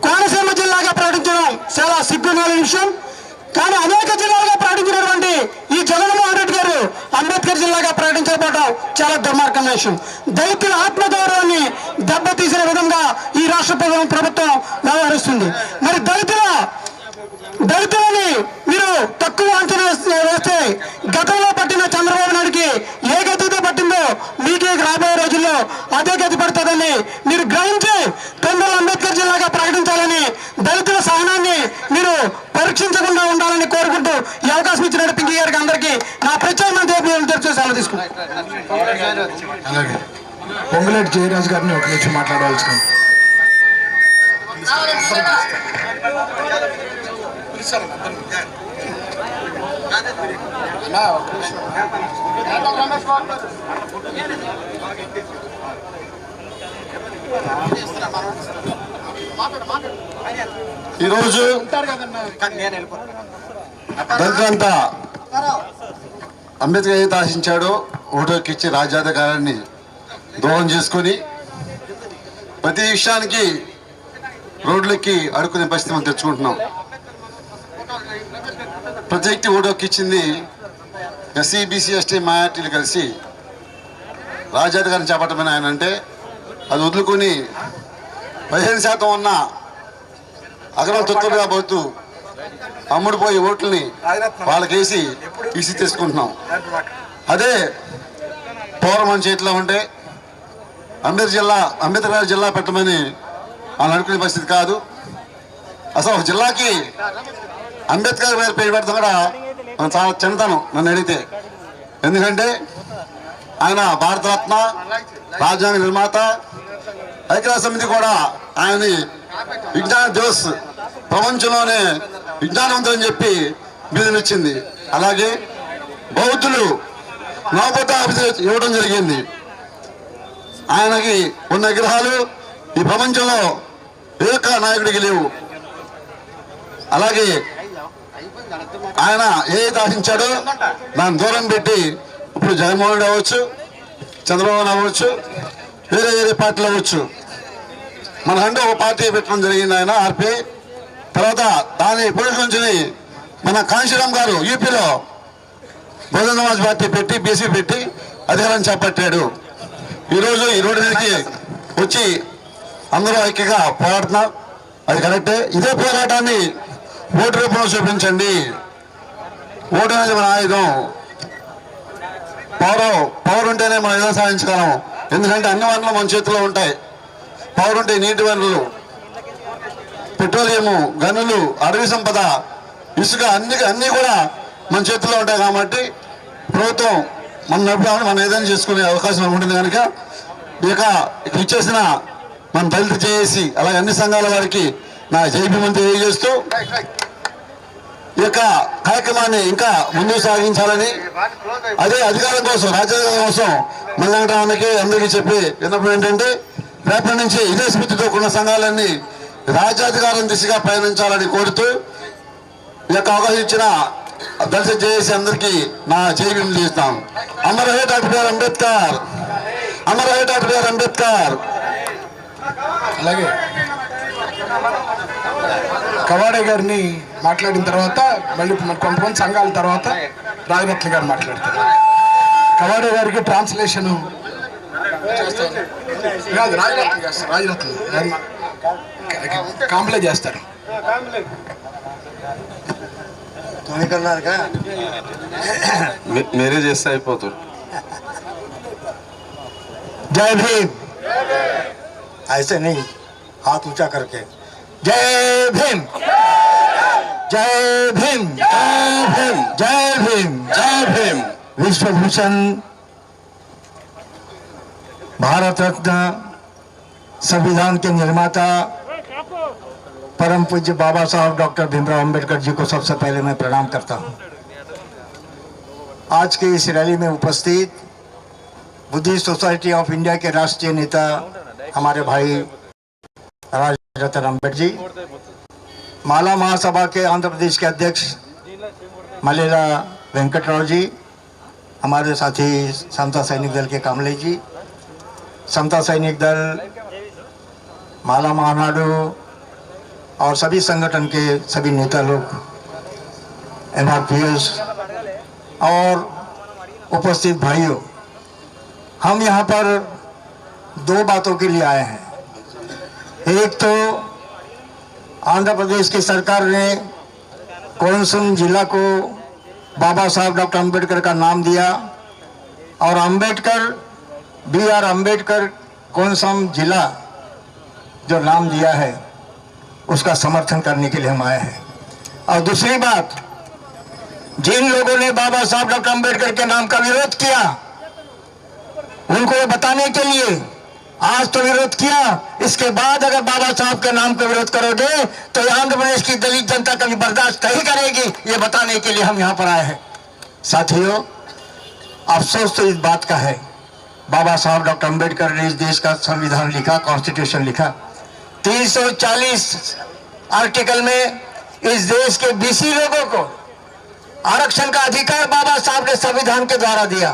B: కోనసీమ జిల్లాగా ప్రకటించడం చాలా సిగ్గుమాలిన విషయం. కానీ అనేక జిల్లాలుగా ప్రకటించినటువంటి ఈ జగన్మోహన్ రెడ్డి గారు అంబేద్కర్ జిల్లాగా ప్రకటించకపోవడం చాలా దుర్మార్గమైన విషయం. దళితుల ఆత్మగౌరవాన్ని దెబ్బతీసిన విధంగా ఈ రాష్ట్ర ప్రభుత్వం వ్యవహరిస్తుంది. మరి దళితులని మీరు తక్కువ అంచనా వేస్తే గతంలో పట్టిన చంద్రబాబు నాయుడికి ఏ గతితో పట్టిందో మీకే రాబోయే రోజుల్లో అదే గతి పడుతుందని మీరు గ్రహించి తొందరలో అంబేద్కర్ జిల్లాగా ప్రకటించాలని, దళితుల సహనాన్ని మీరు పరీక్షించకుండా ఉండాలని కోరుకుంటూ ఈ అవకాశం ఇచ్చిన పింకీ గారికి అందరికీ నా ప్రత్యేకమైన తెరిచే సెలవు తీసుకుంటాను.
C: అలాగే పొంగులేటి జయరాజు గారిని ఒక నిమిషం మాట్లాడవలసింది.
B: ఈరోజు దళితులంతా అంబేద్కర్ ఏదైతే ఆశించాడో ఓటుకి ఇచ్చి రాజ్యాధికారాన్ని ద్రోహం చేసుకొని ప్రతి విషయానికి రోడ్లకి అడుక్కునే పరిస్థితి మనం తెచ్చుకుంటున్నాం. ప్రతి ఓటుకి ఇచ్చింది ఎస్సీ బీసీ ఎస్టీ మైనార్టీలు కలిసి రాజ్యాధికారం చేపట్టమని ఆయన అంటే అది వదులుకొని 15% ఉన్న అగ్రం తొత్తులుగా పోతూ అమ్ముడుపోయి ఓట్లని వాళ్ళకేసి ఇసి తీసుకుంటున్నాం. అదే పౌరమని చేతిలో ఉంటే అంబేద్కర్ జిల్లా పెట్టమని వాళ్ళు అనుకునే పరిస్థితి కాదు. అసలు ఒక జిల్లాకి అంబేద్కర్ మీద పేరు పెడతాం కూడా మనం చాలా చిన్నతనం నన్ను అడిగితే. ఎందుకంటే ఆయన భారతరత్న, రాజ్యాంగ నిర్మాత, ఐక్యరాజ్య సమితి కూడా ఆయన్ని విజ్ఞాన దివస్ ప్రపంచంలోనే విజ్ఞానవంతులు అని చెప్పి బిరుదునిచ్చింది. అలాగే బౌద్ధులు నవబుద్ధ ఇవ్వడం జరిగింది. ఆయనకి ఉన్న విగ్రహాలు ఈ ప్రపంచంలో ఏ ఒక్క నాయకుడికి లేవు. అలాగే ఆయన ఏదైతే ఆశించాడో దాన్ని దూరం పెట్టి ఇప్పుడు జగన్మోహన్ రెడ్డి అవ్వచ్చు, చంద్రబాబు అవ్వచ్చు, వేరే పార్టీలు అవ్వచ్చు, మనకంటూ ఒక పార్టీ పెట్టడం జరిగింది ఆయన ఆర్పీఐ. తర్వాత దాన్ని పురస్కరించుని మన కాంశీరామ్ గారు యూపీలో బహుజన సమాజ్ పార్టీ పెట్టి బీసీ పెట్టి అధికారం చేపట్టాడు. ఈరోజు ఈ రోడ్డు మీదకి వచ్చి అందరూ ఐక్యంగా పోరాడుతున్నాం. అది కరెక్టే. ఇదే పోరాటాన్ని ఓటు రూపంలో చూపించండి. ఓటు అనేది మన ఆయుధం. పవర్ ఉంటేనే మనం ఏదైనా సాధించగలం. ఎందుకంటే అన్ని వనరులు మన చేతిలో ఉంటాయి. పవర్ ఉంటే నీటి వనరులు, పెట్రోలియము, గనులు, అడవి సంపద, ఇసుక అన్ని కూడా మన చేతిలో ఉంటాయి. కాబట్టి ప్రభుత్వం మన నడుపుదామని మనం ఏదైనా చేసుకునే అవకాశం ఉంటుంది. కనుక ఇక ఇచ్చేసిన మన దళిత చేసి అలాగే అన్ని సంఘాల వారికి నా జైభీమంతా తెలియజేస్తూ ఈ యొక్క కార్యక్రమాన్ని ఇంకా ముందుకు సాగించాలని, అదే అధికారం కోసం, రాజ్యాంగం కోసం మళ్ళీ అందరికీ చెప్పి విన్నప్పుడు ఏంటంటే రేపటి నుంచి ఇదే స్ఫూర్తితో కూడిన సంఘాలన్నీ రాజ్యాధికారం దిశగా పయనించాలని కోరుతూ ఈ యొక్క అవకాశం ఇచ్చిన దళిత జేఏసీ అందరికీ నా జైలు చేస్తాం. Amar hey doctor BR Ambedkar, Amar hey doctor BR Ambedkar.
C: అలాగే కవాడే గారిని మాట్లాడిన తర్వాత మళ్ళీ కొంతమంది సంఘాల తర్వాత రాజరత్న గారు మాట్లాడతారు. కవాడే గారికి ట్రాన్స్లేషన్ కాదు, రాజరత్న కాంప్లే చేస్తారు.
E: మీరే చేస్తే అయిపోతుంది.
B: जय भीम, ऐसे नहीं, हाथ ऊंचा करके जय भीम, जय भीम, जय भीम, जय भीम, जय भीम. विश्वभूषण, भारत रत्न, संविधान के निर्माता परम पूज्य बाबा साहब डॉक्टर भीमराव अंबेडकर जी को सबसे पहले मैं प्रणाम करता हूं. आज के इस रैली में उपस्थित बुद्धिस्ट सोसाइटी ऑफ इंडिया के राष्ट्रीय नेता हमारे भाई राजरत्न अंबेडकर जी, माला महासभा के आंध्र प्रदेश के अध्यक्ष मलेला वेंकटराव जी, हमारे साथी समता सैनिक दल के कामले जी, समता सैनिक दल, माला महानाडु और सभी संगठन के सभी नेता लोग, एमआरपीएस और उपस्थित भाइयों, हम यहाँ पर दो बातों के लिए आए हैं. एक तो आंध्र प्रदेश की सरकार ने कोनसीम जिला को बाबा साहब डॉक्टर अंबेडकर का नाम दिया और अंबेडकर BR अंबेडकर कोनसीम जिला जो नाम दिया है उसका समर्थन करने के लिए हम आए हैं. और दूसरी बात, जिन लोगों ने बाबा साहब डॉक्टर अंबेडकर के नाम का विरोध किया उनको बताने के लिए आज तो विरोध किया, इसके बाद अगर बाबा साहब के नाम का विरोध करोगे तो आंध्र प्रदेश की दलित जनता कभी बर्दाश्त नहीं करेगी, ये बताने के लिए हम यहाँ पर आए हैं. साथियों, अफसोस तो इस बात का है, बाबा साहब डॉक्टर अंबेडकर ने इस देश का संविधान लिखा, कॉन्स्टिट्यूशन लिखा. 340 आर्टिकल में इस देश के BC लोगों को आरक्षण का अधिकार बाबा साहब ने संविधान के द्वारा दिया.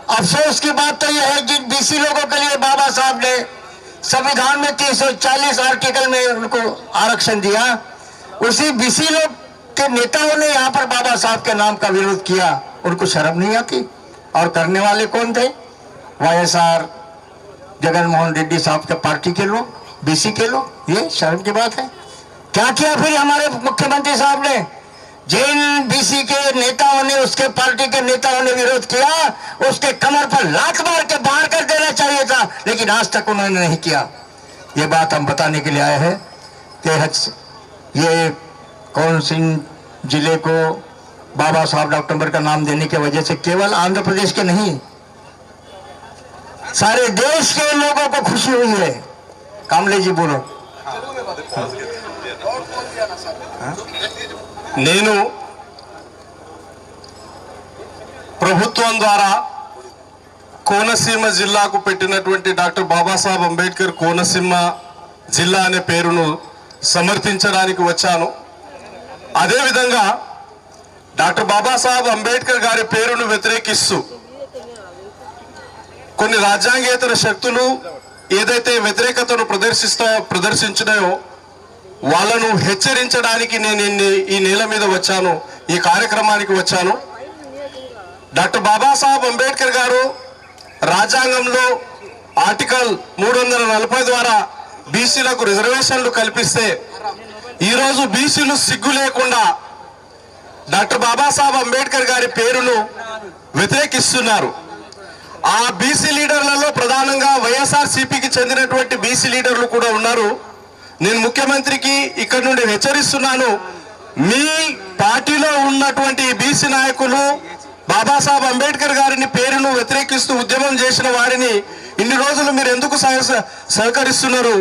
B: अफसोस की बात तो यह है जिन BC लोगों के लिए बाबा साहब ने संविधान में 340 आर्टिकल में उनको आरक्षण दिया, उसी BC लोग के नेताओं ने यहाँ पर बाबा साहब के नाम का विरोध किया. उनको शर्म नहीं आती? और करने वाले कौन थे? YSR जगन मोहन रेड्डी साहब के पार्टी के लोग, BC के लोग. ये शर्म की बात है. क्या किया फिर हमारे मुख्यमंत्री साहब ने? जिन BC के नेताओं ने, उसके पार्टी के नेताओं ने विरोध किया, उसके कमर पर लात मार के बाहर कर देना चाहिए था, लेकिन आज तक उन्होंने नहीं किया. ये बात हम बताने के लिए आए हैं कि ये कोनसीम जिले को बाबा साहब डॉक्टर अंबेडकर का नाम देने की वजह से केवल आंध्र प्रदेश के नहीं, सारे देश के लोगों को खुशी हुई है. कामले जी बोलो.
E: నేను ప్రభుత్వం ద్వారా కోనసీమ జిల్లాకు పెట్టినటువంటి డాక్టర్ బాబాసాహెబ్ అంబేద్కర్ కోనసీమ జిల్లా అనే పేరును సమర్థించడానికి వచ్చాను. అదేవిధంగా డాక్టర్ బాబాసాహెబ్ అంబేద్కర్ గారి పేరును వ్యతిరేకిస్తూ కొన్ని రాజ్యాంగేతర శక్తులు ఏదైతే వ్యతిరేకతను ప్రదర్శించినాయో వాళ్ళను హెచ్చరించడానికి నేను ఈ నేల మీద వచ్చాను, ఈ కార్యక్రమానికి వచ్చాను. డాక్టర్ బాబాసాహెబ్ అంబేద్కర్ గారు రాజ్యాంగంలో ఆర్టికల్ 340 ద్వారా బీసీలకు రిజర్వేషన్లు కల్పిస్తే ఈరోజు బీసీలు సిగ్గు లేకుండా డాక్టర్ బాబాసాహెబ్ అంబేద్కర్ గారి పేరును వ్యతిరేకిస్తున్నారు. ఆ బీసీ లీడర్లలో ప్రధానంగా వైఎస్ఆర్సీపీకి చెందినటువంటి బీసీ లీడర్లు కూడా ఉన్నారు. నేను ముఖ్యమంత్రికి ఇక్కడ నుండి హెచ్చరిస్తున్నాను, మీ పార్టీలో ఉన్నటువంటి బీసీ నాయకులు బాబాసాహెబ్ అంబేద్కర్ గారిని పేరును వ్యతిరేకిస్తూ ఉద్యమం చేసిన వారిని ఇన్ని రోజులు మీరు ఎందుకు సహకరిస్తున్నారు?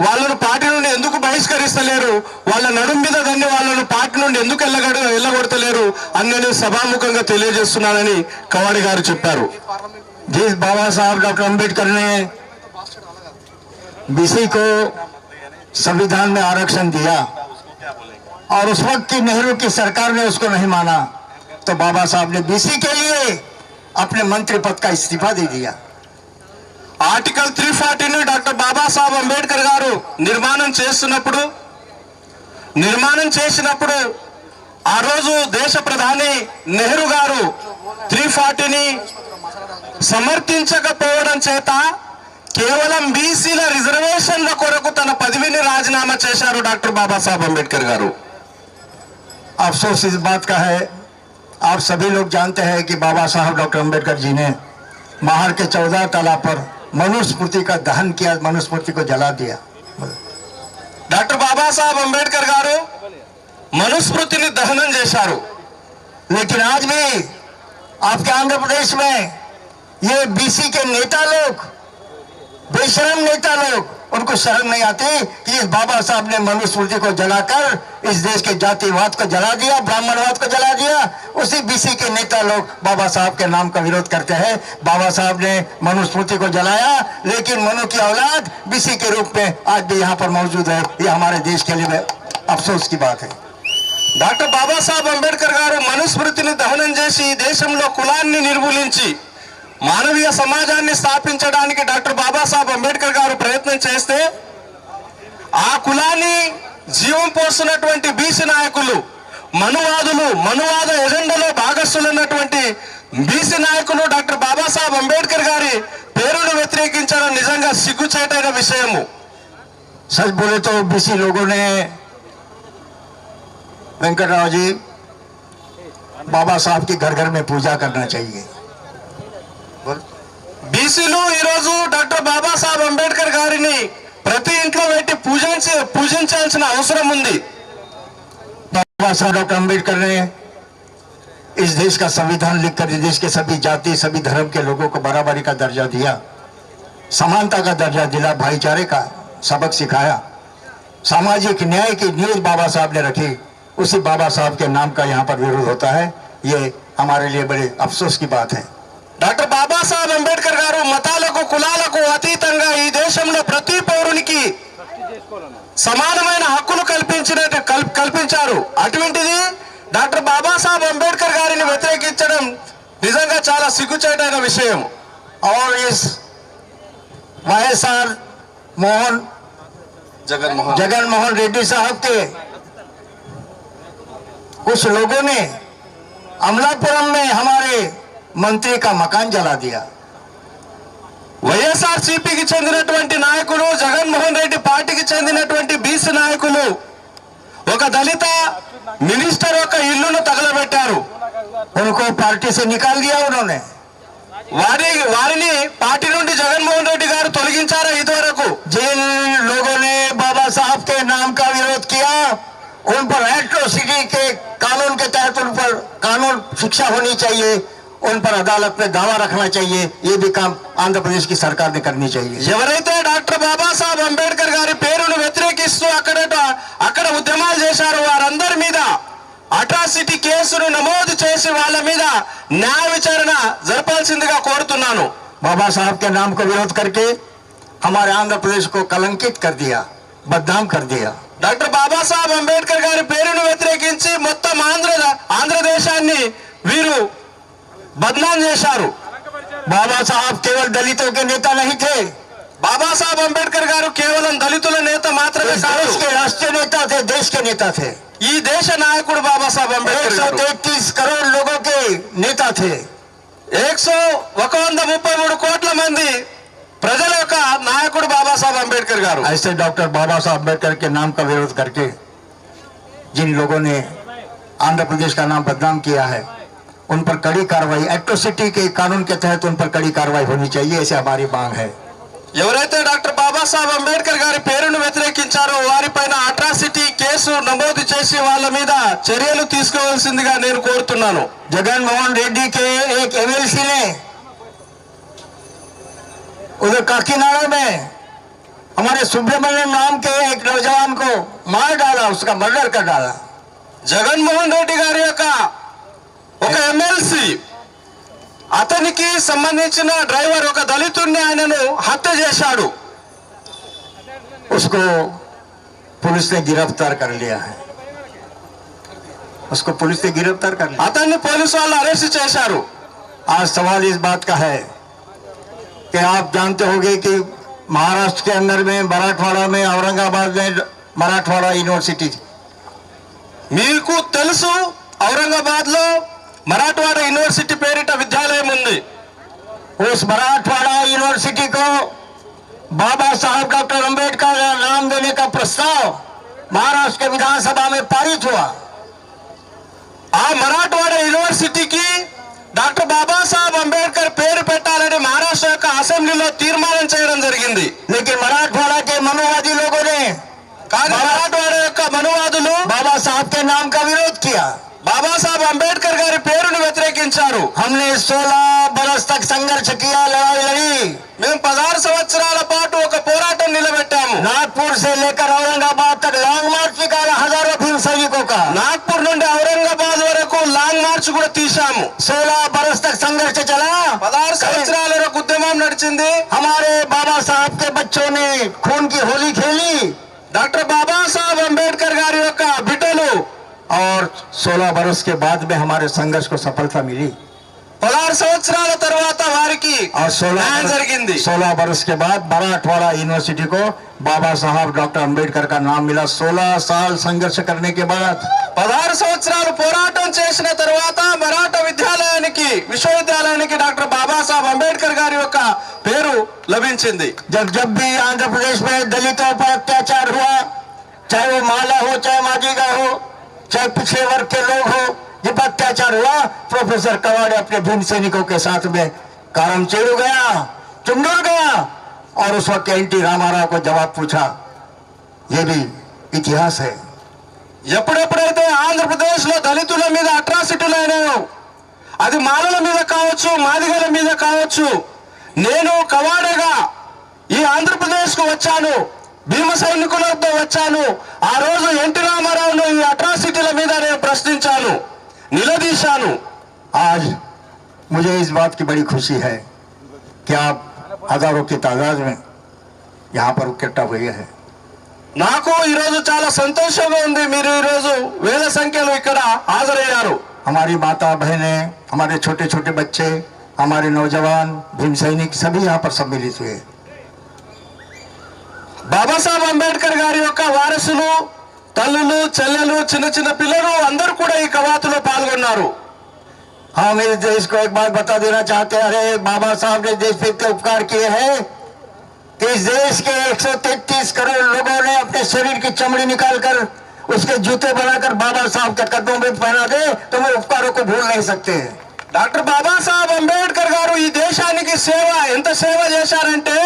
E: వాళ్ళను పార్టీ నుండి ఎందుకు బహిష్కరిస్తలేరు? వాళ్ళ నడుం మీద దాన్ని వాళ్ళను పార్టీ నుండి ఎందుకు వెళ్ళగొడతలేరు అని నేను సభాముఖంగా తెలియజేస్తున్నానని కవాడి గారు చెప్పారు.
B: जिस बाबा साहब डॉक्टर अंबेडकर ने बीसी को संविधान में आरक्षण दिया और उस वक्त की नेहरू की सरकार ने उसको नहीं माना, तो बाबा साहब ने बीसी के लिए अपने मंत्री पद का इस्तीफा दे दिया।
E: ఆర్టికల్ 340ని డాక్టర్ బాబాసాహెబ్ అంబేద్కర్ గారు నిర్మాణం చేసినప్పుడు ఆ రోజు దేశ ప్రధాని నెహ్రూ గారు 340ని సమర్థించకపోవడం చేత కేవలం బీసీల రిజర్వేషన్ల కొరకు తన పదవిని రాజీనామా చేశారు డాక్టర్ బాబాసాహెబ్ అంబేద్కర్ గారు।
B: अफसोस इस बात का है, आप सभी लोग जानते हैं कि बाबा साहब डॉक्टर अंबेडकर जी ने महार के 14 तालाब पर मनुस्मृति का दहन किया, मनुस्मृति को जला दिया।
E: డాక్టర్ బాబాసాహెబ్ అంబేద్కర్ గారు మనుస్మృతిని దహనం చేశారు।
B: लेकिन आज भी आपके आंध्र प्रदेश में ये बीसी के नेता लोग, बेशरम नेता लोग, उनको शर्म नहीं आती कि इस बाबा साहब ने मनुस्मृति को जलाकर इस देश के जातिवाद को जला दिया, ब्राह्मणवाद को जला दिया। उसी बीसी के नेता लोग बाबा साहब के नाम का विरोध करते हैं। बाबा साहब ने मनुस्मृति को जलाया, लेकिन मनु की औलाद बीसी के रूप में आज भी यहाँ पर मौजूद है। ये हमारे देश के लिए अफसोस की बात है।
E: డాక్టర్ బాబాసాహెబ్ అంబేద్కర్ గారు మనుస్మృతిని దహనం చేసి ఈ దేశంలో కులాన్ని నిర్మూలించి మానవీయ సమాజాన్ని స్థాపించడానికి డాక్టర్ బాబాసాహెబ్ అంబేద్కర్ గారు ప్రయత్నం చేస్తే ఆ కులాన్ని జీవం పోస్తున్నటువంటి బీసీ నాయకులు, మనువాద ఎజెండాలో భాగస్థులైనటువంటి బీసీ నాయకులు డాక్టర్ బాబాసాహెబ్ అంబేద్కర్ గారి పేరును వ్యతిరేకించడం నిజంగా సిగ్గుచేటైన విషయము।
B: सच बोले तो बीसी लोगों ने, वेंकटराव जी, बाबा साहब की घर घर में पूजा करना चाहिए।
E: బీసీలు ఈరోజు డాక్టర్ బాబాసాహెబ్ అంబేద్కర్ గారిని ప్రతి ఇంట్లో పెట్టి పూజించాల్సిన అవసరం ఉంది।
B: बाबा साहब डॉक्टर अंबेडकर ने इस देश का संविधान लिखकर इस देश के सभी जाति, सभी धर्म के लोगों को बराबरी का दर्जा दिया, समानता का दर्जा दिला, भाईचारे का सबक सिखाया, सामाजिक न्याय की नींव बाबा साहब ने रखी। उसी बाबा साहब के नाम का यहाँ पर विरोध होता है, ये हमारे लिए बड़े अफसोस की बात है।
E: డాక్టర్ బాబాసాహెబ్ అంబేద్కర్ గారు మతాలకు, కులాలకు అతీతంగా ఈ దేశంలో ప్రతి పౌరునికి సమానమైన హక్కులు కల్పించారు। అటువంటిది డాక్టర్ బాబాసాహెబ్ అంబేద్కర్ గారిని వ్యతిరేకించడం నిజంగా చాలా సిగ్గుచేటైన విషయం।
B: और इस YSR जगन मोहन रेड्डी साहब के कुछ लोगों ने अमलापुरम में हमारे मंत्री का मकान जला दिया।
E: వైఎస్ఆర్సీపీకి చెందినటువంటి నాయకులు, జగన్మోహన్ రెడ్డి పార్టీకి చెందినటువంటి బీసీ నాయకులు ఒక దళిత మినిస్టర్ యొక్క ఇల్లును తగలబెట్టారు।
B: उनको पार्टी से निकाल दिया उन्होंने।
E: వారిని పార్టీ నుండి జగన్మోహన్ రెడ్డి గారు తొలగించారా? ఇదివరకు
B: जिन लोगों ने बाबा साहब के नाम का विरोध किया, उन पर एट्रोसिटी के कानून के तहत उन पर कानून शिक्षा होनी चाहिए, उन पर अदालत में दावा रखना चाहिए। ये भी काम आंध्र प्रदेश की सरकार ने करनी चाहिए।
E: ఎవరైతే డాక్టర్ బాబాసాహెబ్ అంబేద్కర్ గారి పేరును వ్యతిరేకిస్తూ అక్కడ ఉద్యమాలు చేశారో వారందరి మీద అట్రాసిటీ కేసును నమోదు చేసి వాళ్ళ మీద న్యాయ విచారణ జరపాల్సిందిగా కోరుతున్నాను।
B: बाबा साहब के नाम को विरोध करके हमारे आंध्र प्रदेश को कलंकित कर दिया, बदनाम कर दिया।
E: డాక్టర్ బాబాసాహెబ్ అంబేద్కర్ గారి పేరును వ్యతిరేకించి మొత్తం ఆంధ్రదేశాన్ని వీరు బదనాం చేశారు।
B: बाबा साहब केवल दलितों के नेता नहीं थे,
E: బాబాసాహెబ్ అంబేద్కర్ గారు కేవలం దళితుల నేత మాత్రమే కాదు,
B: देश के राष्ट्रीय नेता थे, देश के नेता थे।
E: ఈ దేశ నాయకుడు బాబాసాహెబ్ అంబేద్కర్ గారు
B: 133 करोड़ लोगों के नेता थे।
E: 133 కోట్ల మంది ప్రజల యొక్క నాయకుడు బాబాసాహెబ్ అంబేద్కర్ గారు।
B: ऐसे डॉक्टर बाबा साहब अम्बेडकर के नाम का विरोध करके जिन लोगों ने आंध्र प्रदेश का नाम बदनाम किया है, उन पर कड़ी कार्रवाई, एट्रोसिटी के कानून के तहत उन पर कड़ी कार्रवाई होनी चाहिए, ऐसे हमारी मांग है।
E: ఎవరైతే డాక్టర్ బాబాసాహెబ్ అంబేద్కర్ గారి పేరును వ్యతిరేకించారో వారిపైన అట్రాసిటీ కేసు నమోదు చేసి వాళ్ళ మీద చర్యలు తీసుకోవాల్సిందిగా నేను కోరుతున్నాను।
B: जगन मोहन रेड्डी के एक MLC ने उधर काकीनाडा में हमारे सुब्रमण्यम नाम के एक नौजवान को मार डाला, उसका मर्डर कर डाला।
E: జగన్మోహన్ రెడ్డి గారి యొక్క ఒక ఎమ్మెల్సీ అతనికి సంబంధించిన డ్రైవర్ ఒక దళితుడిని ఆయనను హత్య చేశాడు।
B: उसको पुलिस ने गिरफ्तार कर लिया है। उसको पुलिस ने गिरफ्तार कर लिया।
E: అతన్ని పోలీసు వాళ్ళు అరెస్ట్ చేశారు.
B: आज सवाल इस बात का है कि आप जानते होंगे कि महाराष्ट्र के अंदर में मराठवाड़ा में औरंगाबाद में मराठवाड़ा यूनिवर्सिटी थी।
E: మీకు తెలుసు ఔరంగాబాద్ లో మరాఠవాడ యూనివర్సిటీ పేరిట విద్యాలయం ఉంది.
B: उस मराठवाड़ा यूनिवर्सिटी को बाबा साहब डॉक्टर अंबेडकर का नाम देने का प्रस्ताव महाराष्ट्र के विधानसभा में पारित हुआ।
E: ఆ మరాఠవాడ యూనివర్సిటీకి డాక్టర్ బాబాసాహెబ్ అంబేద్కర్ పేరు పెట్టాలని మహారాష్ట్ర యొక్క అసెంబ్లీలో తీర్మానం చేయడం జరిగింది.
B: लेकिन मराठवाड़ा के मनुवादी लोगों ने
E: కానీ మరాఠవాడ యొక్క మనువాదులు
B: बाबा साहब के नाम का विरोध किया।
E: బాబాసాహెబ్ అంబేద్కర్ గారి పేరును వ్యతిరేకించారు.
B: हमने 16 बरस तक संघर्ष किया, लड़ाई लड़ी।
E: మేము 16 సంవత్సరాల పాటు ఒక పోరాటం నిలబెట్టాము.
B: नागपुर से लेकर औरंगाबाद तक लॉन्ग मार्च निकाला हजारों भीम सैनिकों का।
E: నాగ్పూర్ నుండి ఔరంగాబాద్ వరకు లాంగ్ మార్చ్ కూడా తీశాము.
B: 16 बरस तक संघर्ष चला।
E: 16 సంవత్సరాల వరకు ఉద్యమం నడిచింది.
B: हमारे बाबा साहब के बच्चों ने खून की होली खेली
E: డాక్టర్ బాబాసాహెబ్ అంబేద్కర్ గారి యొక్క బిడ్డలు
B: और 16 बरस के बाद में हमारे संघर्ष को सफलता मिली।
E: 16 సంవత్సరాల తర్వాత వారికి
B: और
E: న్యాయం జరిగింది.
B: 16 बरस के बाद मराठवाड़ा यूनिवर्सिटी को बाबा साहब डॉक्टर अंबेडकर का नाम मिला। 16 साल संघर्ष करने के बाद
E: 16 సంవత్సరాలు పోరాటం చేసిన తర్వాత మరాఠా విశ్వవిద్యాలయానికి డాక్టర్ బాబాసాహెబ్ అంబేద్కర్ గారి యొక్క పేరు లభించింది.
B: जब भी आंध्र प्रदेश में दलितों पर अत्याचार हुआ, चाहे वो माला हो, चाहे माजीगा हो, चाहे पिछड़े वर्ग के लोग हो, जब अत्याचार हुआ प्रोफेसर कवाड़े अपने भीम सैनिकों के साथ में कारामचेड़ू गया, चुंडूर गया और उस वक्त एनटी रामाराव को जवाब पूछा। ये भी इतिहास है।
E: ఎప్పుడెప్పుడైతే ఆంధ్రప్రదేశ్ లో దళితుల మీద అట్రాసిటీలు అయినాయో, అది మాలల మీద కావచ్చు, మాదిగల మీద కావచ్చు, నేను కవాడగా ఈ ఆంధ్రప్రదేశ్ కు వచ్చాను, భీమ సైనికులతో వచ్చాను. ఆ రోజు ఎన్టీ రామారావును ఈ అట్రాసిటీల మీద నేను ప్రశ్నించాను, నిలదీశాను.
B: आज मुझे इस बात की बड़ी खुशी है कि आप हजारों की तादाद में यहाँ पर इकट्ठा हुए हैं।
E: నాకు ఈరోజు చాలా సంతోషంగా ఉంది, మీరు ఈరోజు వేల సంఖ్యలో ఇక్కడ హాజరయ్యారు.
B: हमारी माता बहनें, हमारे छोटे छोटे बच्चे, हमारे नौजवान भीम सैनिक सभी यहाँ पर सम्मिलित हुए।
E: బాబాసాహెబ్ అంబేద్కర్ గారి యొక్క వారసులు, తల్లులు, చెల్లెలు, చిన్న చిన్న పిల్లలు అందరూ కూడా ఈ కవాతులో పాల్గొన్నారు.
B: हम इस देश को एक बात बता देना चाहते हैं, अरे बाबा साहब ने देश पे इतने उपकार किए हैं कि इस देश के 133 करोड़ लोगों ने अपने शरीर की चमड़ी निकालकर उसके जूते बनाकर बाबा साहब के कदमों में पहना दे तो वो उपकारों को भूल नहीं सकते।
E: డాక్టర్ బాబాసాహెబ్ అంబేద్కర్ గారు ఈ దేశానికి ఎంత సేవ చేశారంటే,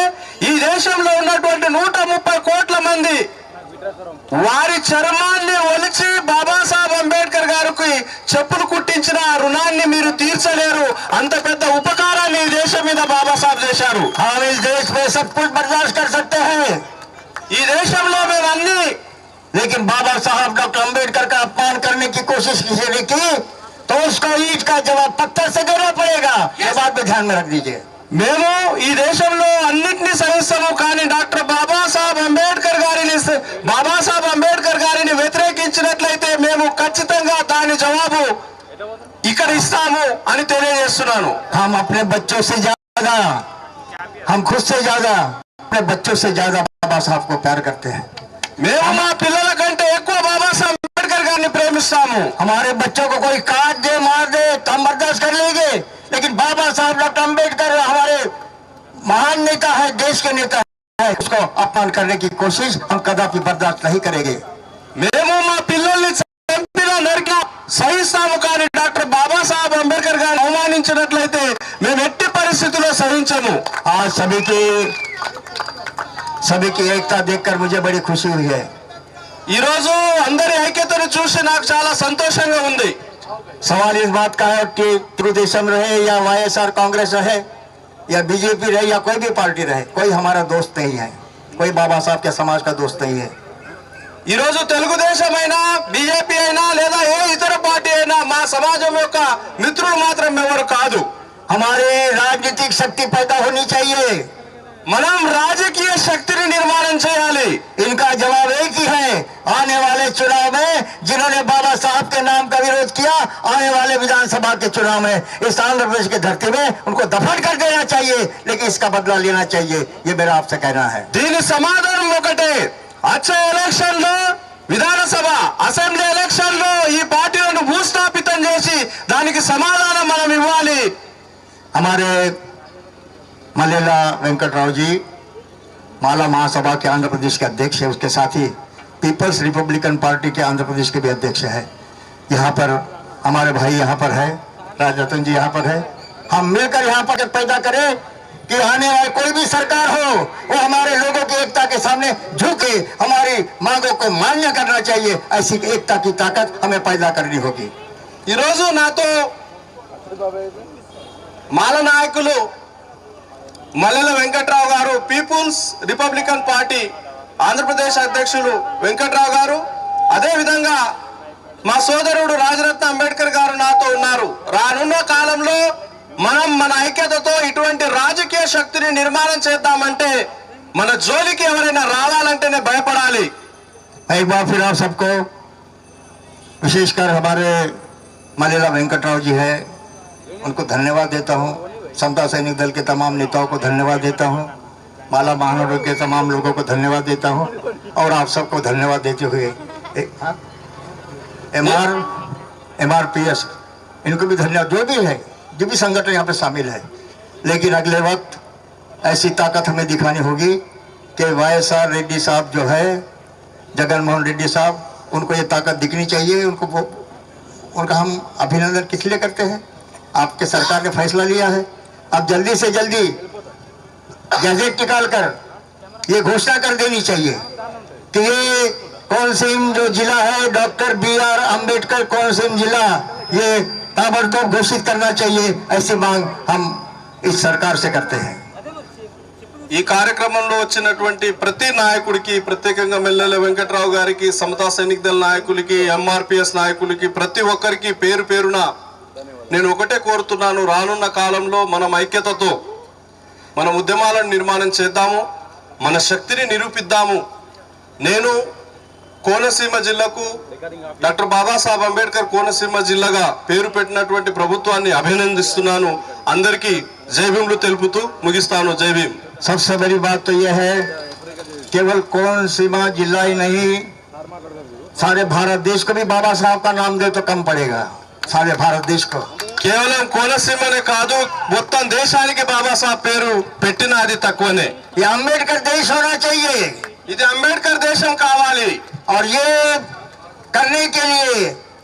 E: ఈ దేశంలో ఉన్నటువంటి 130 కోట్ల మంది వారి చర్మాన్ని ఒలిచి బాబాసాహెబ్ అంబేద్కర్ గారికి చెప్పులు కుట్టించిన రుణాన్ని మీరు తీర్చలేరు. అంత పెద్ద ఉపకారాన్ని ఈ దేశం మీద బాబాసాహెబ్ చేశారు.
B: हम इस देश में सब कुछ बर्दाश्त कर सकते हैं,
E: ఈ దేశంలో మేము అన్ని,
B: लेकिन बाबा साहब डॉक्टर अंबेडकर का अपमान करने की कोशिश किसी ने की तो उसको ईंट का जवाब पत्थर से देना पड़ेगा। ये बात में ध्यान में रख दीजिए।
E: మేము ఈ దేశంలో అన్నింటినీ సహిస్తాము, కానీ డాక్టర్ బాబాసాహెబ్ అంబేద్కర్ గారిని వ్యతిరేకించినట్లయితే మేము ఖచ్చితంగా దాని జవాబు ఇక్కడ ఇస్తాము అని తెలియజేస్తున్నాను.
B: हम अपने बच्चों से ज्यादा, हम खुद से ज्यादा अपने बच्चों से ज्यादा बाबा साहब को प्यार करते हैं।
E: మేము మా పిల్లల కంటే ఎక్కువ బాబాసాహెబ్ అంబేద్కర్ గారిని ప్రేమిస్తాము.
B: हमारे बच्चों को कोई काट दे, मार दे तो हम बर्दाश्त कर लेंगे, लेकिन बाबा साहब डॉक्टर अंबेडकर हमारे महान नेता है, देश के नेता है, उसको अपमान करने की कोशिश हम कदापि बर्दाश्त नहीं करेंगे।
E: మేము మా పిల్లల్ని చంపిన నరికిన సహిస్తాము, కానీ డాక్టర్ బాబాసాహెబ్ అంబేద్కర్ గారిని అవమానించినట్లయితే మేము ఎట్టి పరిస్థితుల్లో సహించము.
B: आज सभी की एकता देखकर मुझे बड़ी खुशी हुई है।
E: ఈ రోజు అందరి ఐక్యతను చూసి నాకు చాలా సంతోషంగా ఉంది.
B: सवाल इस बात का है कि తెలుగుదేశం रहे या वाईएसआर कांग्रेस रहे या बीजेपी रहे या कोई भी पार्टी रहे, कोई हमारा दोस्त नहीं है, कोई बाबा साहब के समाज का दोस्त नहीं है।
E: ఈ రోజు తెలుగుదేశం అయినా, బీజేపీ అయినా లేదా ఏ ఇతర పార్టీ అయినా మా సమాజం యొక్క మిత్రులు మాత్రం ఎవరు కాదు.
B: हमारे राजनीतिक शक्ति पैदा होनी चाहिए,
E: మనం రాజకీయ శక్తిని నిర్మాణం చేయాలి.
B: इनका जवाब एक ही है, आने वाले चुनाव में जिन्होंने बाबा साहब के नाम का विरोध किया, आने वाले विधानसभा के चुनाव में इस आंध्र प्रदेश की धरती में उनको दफन कर देना चाहिए, लेकिन इसका बदला लेना चाहिए. ये मेरा आपसे कहना है.
E: దీని సమాధానం ఒకటే, వచ్చే ఎలక్షన్ లో విధానసభ అసెంబ్లీ ఎలక్షన్ లో ఈ పార్టీలను భూస్థాపితం చేసి దానికి సమాధానం మనం ఇవ్వాలి.
B: हमारे मल्लेला वेंकट राव जी माला महासभा के आंध्र प्रदेश के अध्यक्ष है, उसके साथ ही पीपल्स रिपब्लिकन पार्टी के आंध्र प्रदेश के भी अध्यक्ष है. यहाँ पर हमारे भाई यहाँ पर है, राजरतन जी यहाँ पर है. हम मिलकर यहाँ पर पैदा करें कि आने वाली कोई भी सरकार हो वो हमारे लोगों की एकता के सामने झुके, हमारी मांगों को मान्य करना चाहिए. ऐसी एकता की ताकत हमें पैदा करनी होगी.
E: ఈరోజు నాతో మాల నాయకులు మల్లెల వెంకట్రావు గారు, పీపుల్స్ రిపబ్లికన్ పార్టీ ఆంధ్రప్రదేశ్ అధ్యక్షులు వెంకట్రావు గారు, అదేవిధంగా మా సోదరుడు రాజరత్న అంబేద్కర్ గారు నాతో ఉన్నారు. రానున్న కాలంలో మనం మన ఐక్యతతో ఇటువంటి రాజకీయ శక్తిని నిర్మాణం చేద్దామంటే మన జోలికి ఎవరైనా రావాలంటేనే భయపడాలి.
B: एक बार फिर आप सबको, विशेषकर हमारे मल्लेला वेंकटराव जी है, उनको धन्यवाद देता हूँ. समता सैनिक दल के तमाम नेताओं को धन्यवाद देता हूँ. माला महानगर के तमाम लोगों को धन्यवाद देता हूँ. और आप सबको धन्यवाद देते हुए MRPS इनको भी धन्यवाद. जो भी है, जो भी संगठन यहाँ पे शामिल है, लेकिन अगले वक्त ऐसी ताकत हमें दिखानी होगी कि YSR रेड्डी साहब जो है, जगन मोहन रेड्डी साहब, उनको ये ताकत दिखनी चाहिए. उनका हम अभिनंदन किस लिए करते हैं? आपके सरकार ने फैसला लिया है, अब जल्दी से जल्दी गैजेट निकाल कर ये घोषणा कर देनी चाहिए कि ये कोनसीम जो जिला है, डॉक्टर BR अम्बेडकर कोनसीम जिला, ये ताबड़तोड़ घोषित करना चाहिए. ऐसी मांग हम इस सरकार से करते हैं.
E: ఈ కార్యక్రమంలో వచ్చినటువంటి ప్రతి నాయకుడికి, ప్రత్యేకంగా మల్లెల వెంకట్రావు గారికి, సమతా సైనిక్ దళ నాయకులకి, MRPS నాయకులకి, ప్రతి ఒక్కరికి పేరు పేరున నేను ఒకటే కోరుతున్నాను, రానున్న కాలంలో మనం ఐక్యతతో మన ఉద్యమాలను నిర్మాణం చేద్దాము, మన శక్తిని నిరూపిద్దాము. నేను కోనసీమ జిల్లాకు డాక్టర్ బాబాసాహెబ్ అంబేద్కర్ కోనసీమ జిల్లాగా పేరు పెట్టినటువంటి ప్రభుత్వాన్ని అభినందిస్తున్నాను. అందరికీ జై భీములు తెలుపుతూ ముగిస్తాను. జై భీమ్.
B: सबसे बड़ी बात तो यह है, केवल कोनसीमा जिला ही नहीं, सारे भारत देश को भी बाबा साहब का नाम दे तो कम पड़ेगा. सारे भारत देश को,
E: కేవలం కోనసీమనే కాదు, మొత్తం దేశానికి బాబాసాహెబ్ పేరు పెట్టిన అది తక్కువనే.
B: ये अम्बेडकर देश होना चाहिए.
E: ఇది అంబేద్కర్ దేశం కావాలి.
B: और ये करने के लिए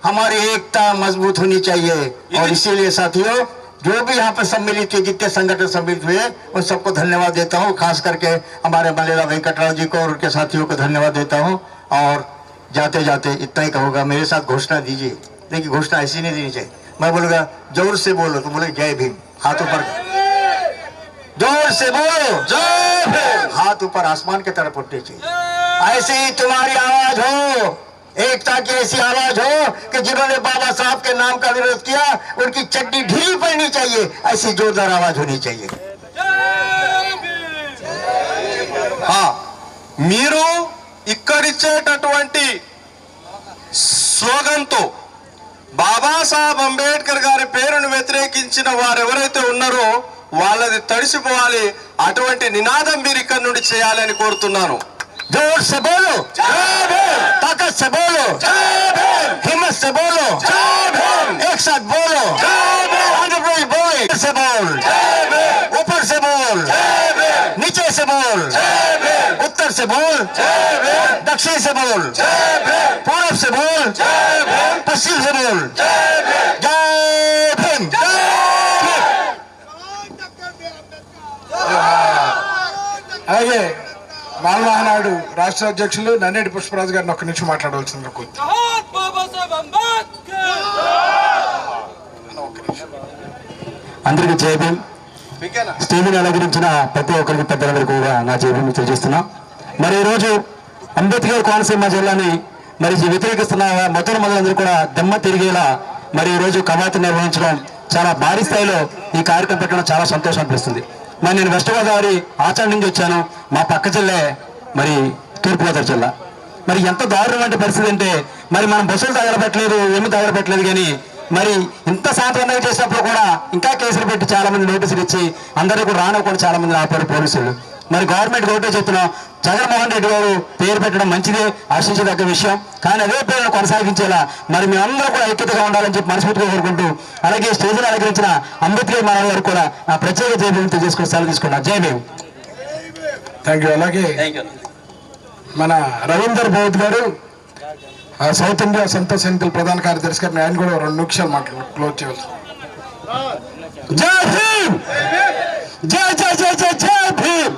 B: हमारी एकता मजबूत होनी चाहिए. और इसीलिए साथियों, जो भी यहाँ पर सम्मिलित हुए, जितने संगठन सम्मिलित हुए, उन सबको धन्यवाद देता हूँ. खास करके हमारे मल्लेला वेंकटराव जी को और उनके साथियों को धन्यवाद देता हूँ. और जाते जाते इतना ही कहूँगा, मेरे साथ घोषणा दीजिए. लेकिन घोषणा ऐसी नहीं देनी चाहिए. मैं बोलूँगा जोर से बोलो तो बोले जय भीम, हाथ ऊपर, जोर से बोलो जय भीम, हाथ ऊपर आसमान की तरफ उठने चाहिए. ऐसे ही तुम्हारी आवाज हो, एकता की ऐसी आवाज हो कि जिन्होंने बाबा साहब के नाम का विरोध किया उनकी चड्डी ढीली पड़नी चाहिए. ऐसी जोरदार आवाज होनी चाहिए.
E: మీరు ఇక్కడిచ్చేటటువంటి స్లోగన్తో బాబాసాహెబ్ అంబేద్కర్ గారి పేరును వ్యతిరేకించిన వారెవరైతే ఉన్నారో వాళ్ళది తడిసిపోవాలి. అటువంటి నినాదం మీరు ఇక్కడ నుండి చేయాలని కోరుతున్నాను.
B: जोर से बोलो जय भीम, ताकत से बोलो जय भीम, हिम्मत से बोलो जय भीम, एक साथ बोलो जय भीम. आंध्र प्रदेश बोले से बोल जय भीम, ऊपर से बोल जय भीम, नीचे से बोल जय भीम, उत्तर से बोल जय भीम, दक्षिण से बोल जय भीम, पूर्व से बोल जय भीम, पश्चिम से बोल जय भीम. जय भीम, जय
C: అలాగే మాలమహానాడు రాష్ట్ర అధ్యక్షులు నన్నేటి పుష్పరాజు గారిని ఒక్క నిమిషం మాట్లాడవలసింది.
B: అందరికీ జై భీమ్. స్టేజ్ని అలంకరించిన ప్రతి ఒక్కరికి పెద్దలందరికీ కూడా నా జై భీమ్ తెలియజేస్తున్నా. మరి ఈరోజు అంబేద్కర్ కోనసీమ జిల్లాని మరి వ్యతిరేకిస్తున్న మొదలందరూ కూడా దెమ్మ తిరిగేలా మరి ఈరోజు కవాతు నిర్వహించడం, చాలా భారీ స్థాయిలో ఈ కార్యక్రమం పెట్టడం చాలా సంతోషం అనిపిస్తుంది. మరి నేను వెస్ట్ గోదావరి ఆచరణ నుంచి వచ్చాను. మా పక్క జిల్లే మరి తూర్పుగోదావరి జిల్లా. మరి ఎంత దారుణమైన పరిస్థితి అంటే మరి మనం బస్సులు తగలబెట్టలేదు, ఏమి తగలబెట్టలేదు, కానీ మరి ఇంత శాంతంగా చేసినప్పుడు కూడా ఇంకా కేసులు పెట్టి చాలా మంది నోటీసులు ఇచ్చి అందరూ కూడా రానివ్వకుండా చాలా మంది ఆపారు పోలీసులు. మరి గవర్నమెంట్ ఒకటే చెప్తున్నాం, జగన్మోహన్ రెడ్డి గారు పేరు పెట్టడం మంచిదే, ఆశించదగ్గ విషయం. కానీ అదే పేరును కొనసాగించేలా మరి మేమందరూ కూడా ఐక్యతగా ఉండాలని చెప్పి మనస్ఫూర్తిగా కోరుకుంటూ, అలాగే స్టేజ్లో అలంకరించిన అంబేద్కర్ మానవ గారు కూడా నా ప్రత్యేక జయభీములతో చేసుకుని సెలవు తీసుకున్నా. జై భీమ్.
C: Thank you. అలాగే మన రవీందర్ బౌద్ గారు సౌత్ ఇండియా సంతోష్ సమితి ప్రధాన కార్యదర్శి గారిని ఆయన కూడా 2 నిమిషాలు మాట్లాడు క్లోజ్ చేయాలి.
B: జై భీమ్. జై జై జై జై జై భీమ్.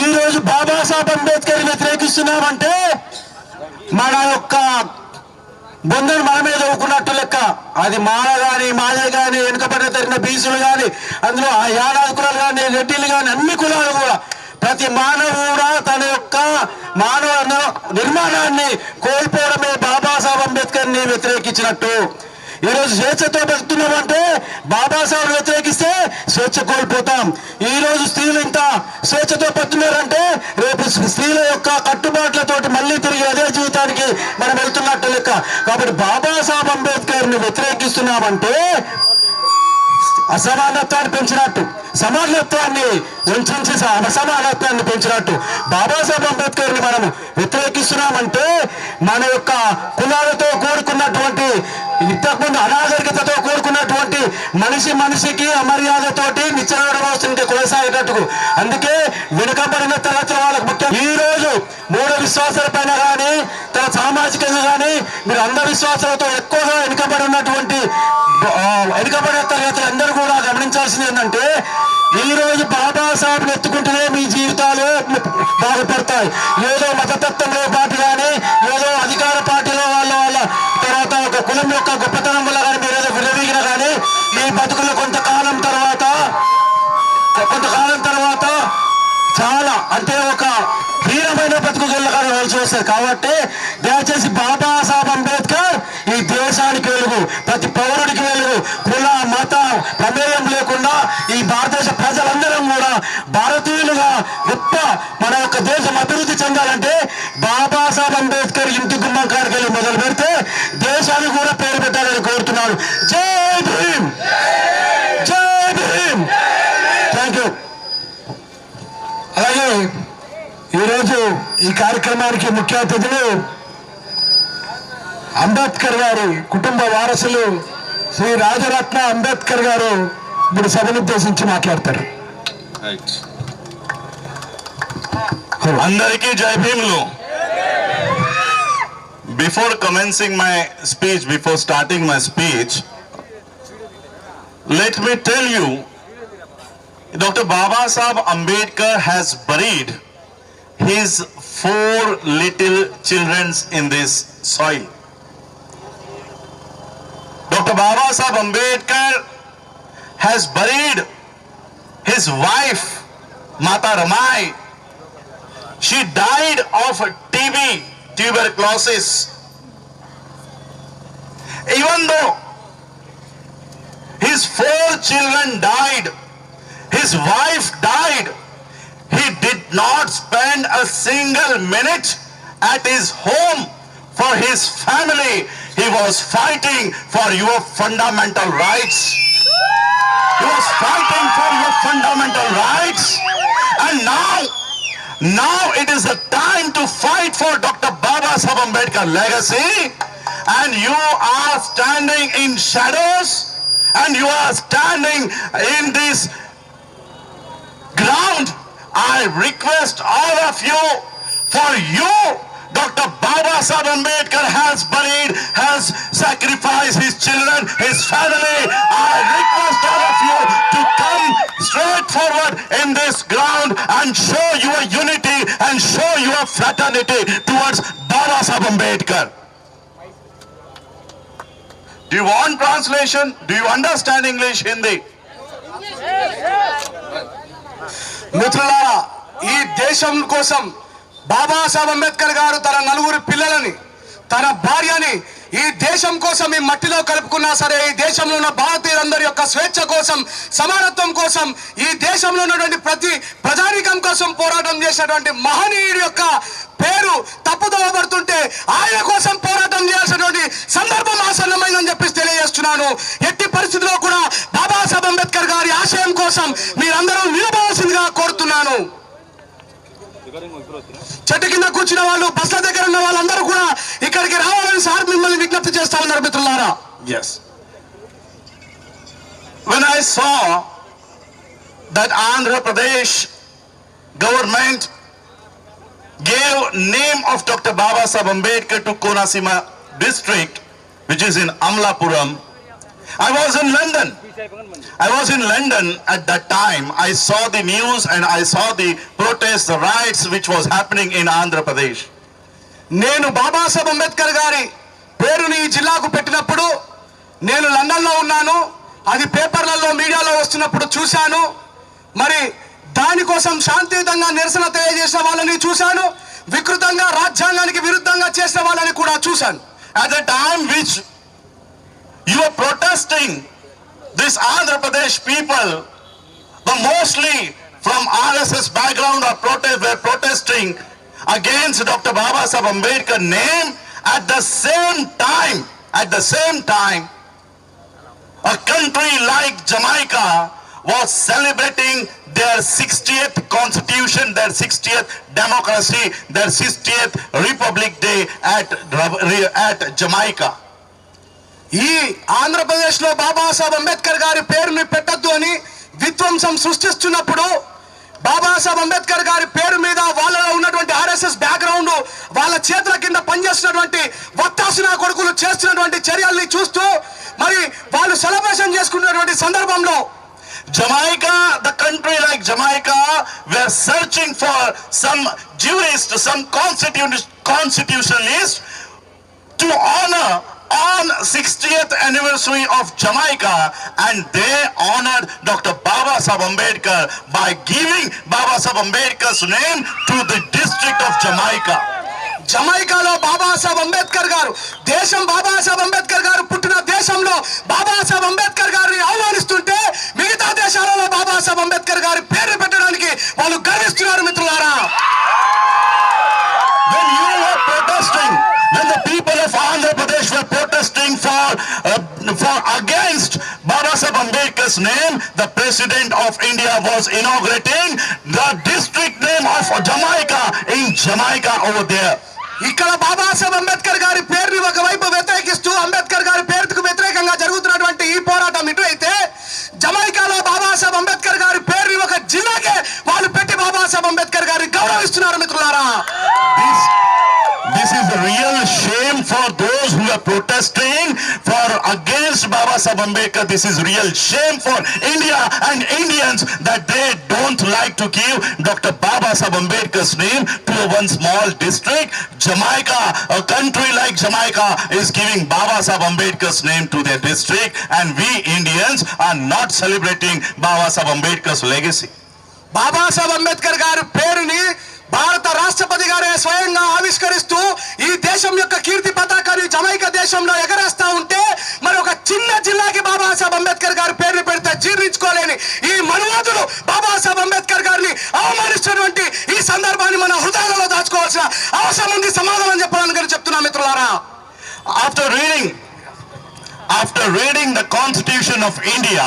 B: ఈరోజు బాబాసాహెబ్ అంబేద్కర్ వ్యతిరేకిస్తున్నామంటే మన యొక్క బొందను మన మీద ఊకున్నట్టు లెక్క. అది మాల కానీ మాదే కానీ వెనుకబడిన తరిగిన బీసీలు కానీ అందులో ఆ యానాది కులాలు కానీ రెడ్డిలు కానీ అన్ని కులాలు కూడా ప్రతి మానవుడు కూడా తన యొక్క మానవ నిర్మాణాన్ని కోల్పోవడమే బాబాసాహెబ్ అంబేద్కర్ని వ్యతిరేకించినట్టు. ఈరోజు స్వేచ్ఛతో బతుకుతున్నామంటే బాబాసాహెబ్ వ్యతిరేకిస్తే స్వేచ్ఛ కోల్పోతాం. ఈరోజు స్త్రీలు ఇంత స్వేచ్ఛతో బతుకున్నారంటే రేపు స్త్రీల యొక్క కట్టుబాట్లతోటి మళ్ళీ తిరిగి అదే జీవితానికి మనం వెళ్తున్నట్టు లెక్క. కాబట్టి బాబాసాహెబ్ అంబేద్కర్ని వ్యతిరేకిస్తున్నామంటే అసమానత్వాన్ని పెంచినట్టు, సమానత్వాన్ని ఉంచి అసమానత్వాన్ని పెంచినట్టు. బాబాసాహెబ్ అంబేద్కర్ని మనం వ్యతిరేకిస్తున్నామంటే మన యొక్క కులాలతో కూడుకున్నటువంటి, ఇంతకుముందు అనాగరికతతో కూడుకున్నటువంటి మనిషికి అమర్యాదతోటి నిచ్చెన వ్యవస్థ కొనసాగేటట్టుకు. అందుకే వెనుకబడిన తరగతుల వాళ్ళకు ముఖ్యం. ఈ రోజు మూఢ విశ్వాసాల పైన కానీ తన సామాజికంగా కానీ మీరు అంధవిశ్వాసాలతో ఎక్కువగా వెనుకబడి తరగతులు అందరూ కూడా గమనించాల్సింది ఏంటంటే ఈ రోజు బాబాసాహెబ్ ఎత్తుకుంటేనే మీ జీవితాలు బాగుపడతాయి. ఏదో మతతత్వంలో పార్టీ కానీ ఏదో అధికార పార్టీలో వాళ్ళ తర్వాత ఒక కులం యొక్క గొప్పతనం వల్ల కానీ మీరు ఏదో విరవీగిన కానీ మీ బతుకులు కొంతకాలం తర్వాత చాలా అంటే ఒక హీనమైన బతుకులు వెళ్ళవలసి వస్తుంది. కాబట్టి దయచేసి బాబాసాహెబ్ అంబేద్కర్ ఈ దేశానికి వెలుగు, ప్రతి పౌరుడికి వెలుగు, కుల మత ప్రమేయం లేకుండా ఈ భారతదేశ ప్రజలందరం కూడా భారతీయులుగా గొప్ప మన యొక్క దేశం అభివృద్ధి చెందాలంటే బాబాసాహెబ్ అంబేద్కర్ ఇంటి గుమ్మం కాడికి వెళ్ళి మొదలు పెడితే దేశానికి కూడా పేరు పెట్టాలని కోరుతున్నాను. జై భీమ్. జై భీమ్. Thank you. అలాగే ఈరోజు ఈ కార్యక్రమానికి ముఖ్య అతిథులు అంబేద్కర్ గారి కుటుంబ వారసులు శ్రీ రాజరత్న అంబేద్కర్ గారు ఇప్పుడు సభను ఉద్దేశించి మాట్లాడతారు.
G: అందరికీ జై భీమ్లు. Before commencing my speech, before starting my speech, let me tell you, Dr. Babasaheb Ambedkar has buried his 4 little children in this soil. Dr. Babasaheb Ambedkar has buried his wife, Mata Ramai. She died of TB, tuberculosis. Even though his 4 children died, his wife died, he did not spend a single minute at his home for his family. He was fighting for your fundamental rights. He was fighting for your fundamental rights. And now it is the time to fight for Dr. Babasaheb Ambedkar legacy. And you are standing in shadows, and you are standing in this ground. I request all of you, for you, Dr. Babasaheb Ambedkar has buried, has sacrificed his children, his family. I request all of you to come straight forward in this ground and show your unity and show your fraternity towards Babasaheb Ambedkar. Do you want translation? Do you understand English, Hindi?
B: మిత్రులారా, ఈ దేశం కోసం బాబాసాహెబ్ అంబేద్కర్ గారు తన 4 పిల్లలని, తన భార్యని
D: ఈ దేశం కోసం ఈ మట్టిలో కలుపుకున్నా సరే, ఈ దేశంలో ఉన్న భారతీయులందరి యొక్క స్వేచ్ఛ కోసం, సమానత్వం కోసం, ఈ దేశంలో ఉన్నటువంటి ప్రతి ప్రజానీకం కోసం పోరాటం చేసినటువంటి మహనీయుడి యొక్క పేరు తప్పుదోవబడుతుంటే ఆయన కోసం పోరాటం చేయాల్సినటువంటి సందర్భం ఆసన్నమైందని చెప్పి తెలియజేస్తున్నాను. ఎట్టి పరిస్థితుల్లో కూడా బాబాసాహెబ్ అంబేద్కర్ గారి ఆశయం కోసం మీరందరూ నిలబడాల్సిందిగా కోరుతున్నాను. చెట్టు కింద కూర్చున్న వాళ్ళు, బస్ల దగ్గర ఉన్న వాళ్ళందరూ కూడా ఇక్కడికి రావాలని సార్ మిమ్మల్ని విజ్ఞప్తి చేస్తా ఉన్నారు మిత్రులారా.
G: Yes. When I saw that Andhra Pradesh government gave name of Dr. Baba Saheb Ambedkar to Konasima district, which is in Amlapuram, I was in London. At that time. I saw the news and I saw the protests, the riots which was happening in Andhra Pradesh.
D: నేను బాబాసాహెబ్ అంబేద్కర్ గారి పేరుని ఈ జిల్లాకు పెట్టినప్పుడు నేను లండన్లో ఉన్నాను. అది పేపర్లలో, మీడియాలో వస్తున్నప్పుడు చూశాను. మరి దానికోసం శాంతియుతంగా నిరసన తెలియజేసిన వాళ్ళని చూశాను. వికృతంగా రాజ్యాంగానికి విరుద్ధంగా చేసిన వాళ్ళని కూడా చూశాను.
G: At the time which you are protesting, this Andhra Pradesh people, the mostly from RSS background were protesting against Dr. Baba Saheb Ambedkar name. At the same time, a country like Jamaica was celebrating their 60th constitution, their 60th democracy, their 60th Republic Day at Jamaica.
D: ఈ ఆంధ్రప్రదేశ్ లో బాబాసాహెబ్ అంబేద్కర్ గారి పేరుని పెట్టద్దు అని విధ్వంసం సృష్టిస్తున్నప్పుడు, బాబాసాహెబ్ అంబేద్కర్ గారి పేరు మీద వాళ్ళలో ఉన్నటువంటి ఆర్ఎస్ఎస్ బ్యాక్గ్రౌండ్, వాళ్ళ చేతుల కింద పనిచేస్తున్నటువంటి వత్తాసిన కొడుకులు చేస్తున్నటువంటి చర్యల్ని చూస్తూ మరి వాళ్ళు సెలబ్రేషన్ చేసుకున్నటువంటి సందర్భంలో
G: Jamaica, the country like Jamaica, were searching for some jurist, some constitutionalist to honor on 60th anniversary of Jamaica, and they honored Dr. Baba Saheb Ambedkar by giving Baba Saheb Ambedkar's name to the district of Jamaica.
D: జమైకాలో Babasaheb Ambedkar గారు, దేశం బాబాసాహెబ్ అంబేద్కర్ గారు పుట్టిన దేశంలో బాబాసాహెబ్ అంబేద్కర్ గారిని ఆహ్వానిస్తుంటే మిగతా దేశాలలో బాబాసాహెబ్ అంబేద్కర్ గారి పేరు పెట్టడానికి వాళ్ళు గర్విస్తున్నారు మిత్రులారా.
G: When you were protesting, when the people of Andhra Pradesh were protesting for against Baba Saheb Ambedkar's name, the President of India was inaugurating the district name of Jamaica in Jamaica over there.
D: ఇక్కడ బాబాసాహెబ్ అంబేద్కర్ గారి పేరుని ఒకవైపు వ్యతిరేకిస్తూ అంబేద్కర్ గారి పేరుకు వ్యతిరేకంగా జరుగుతున్నటువంటి ఈ పోరాటం ఇటు అయితే, జమైకాలో బాబాసాహెబ్ అంబేద్కర్ గారి పేరుని ఒక జిల్లాకే వాళ్ళు పెట్టి బాబాసాహెబ్ అంబేద్కర్ గారిని గౌరవిస్తున్నారు మిత్రులారా.
G: This is a real shame for those who are protesting against Baba Saheb Ambedkar. This is real shame for India and Indians that they don't like to give Dr. Baba Saheb Ambedkar's name to one small district. Jamaica, a country like Jamaica, is giving Baba Saheb Ambedkar's name to their district, and we Indians are not celebrating Baba Saheb Ambedkar's legacy.
D: Babasaheb Ambedkar గారి పేరుని భారత రాష్ట్రపతి గారే స్వయంగా ఆవిష్కరిస్తూ ఈ దేశం యొక్క కీర్తి పతాకాన్ని జమైకా దేశంలో ఎగరేస్తా ఉంటే, మరి ఒక చిన్న జిల్లాకి బాబాసాహెబ్ అంబేద్కర్ గారి పేరుని పెడితే జీర్ణించుకోలేని ఈ మనువాదులు బాబాసాహెబ్ అంబేద్కర్ గారిని అవమానిస్తున్నటువంటి ఈ సందర్భాన్ని మన హృదయాలలో దాచుకోవాల్సిన అవసరం ఉంది. సమాధానం చెప్పాలని చెప్తున్నా మిత్రులారా.
G: After reading the Constitution of India,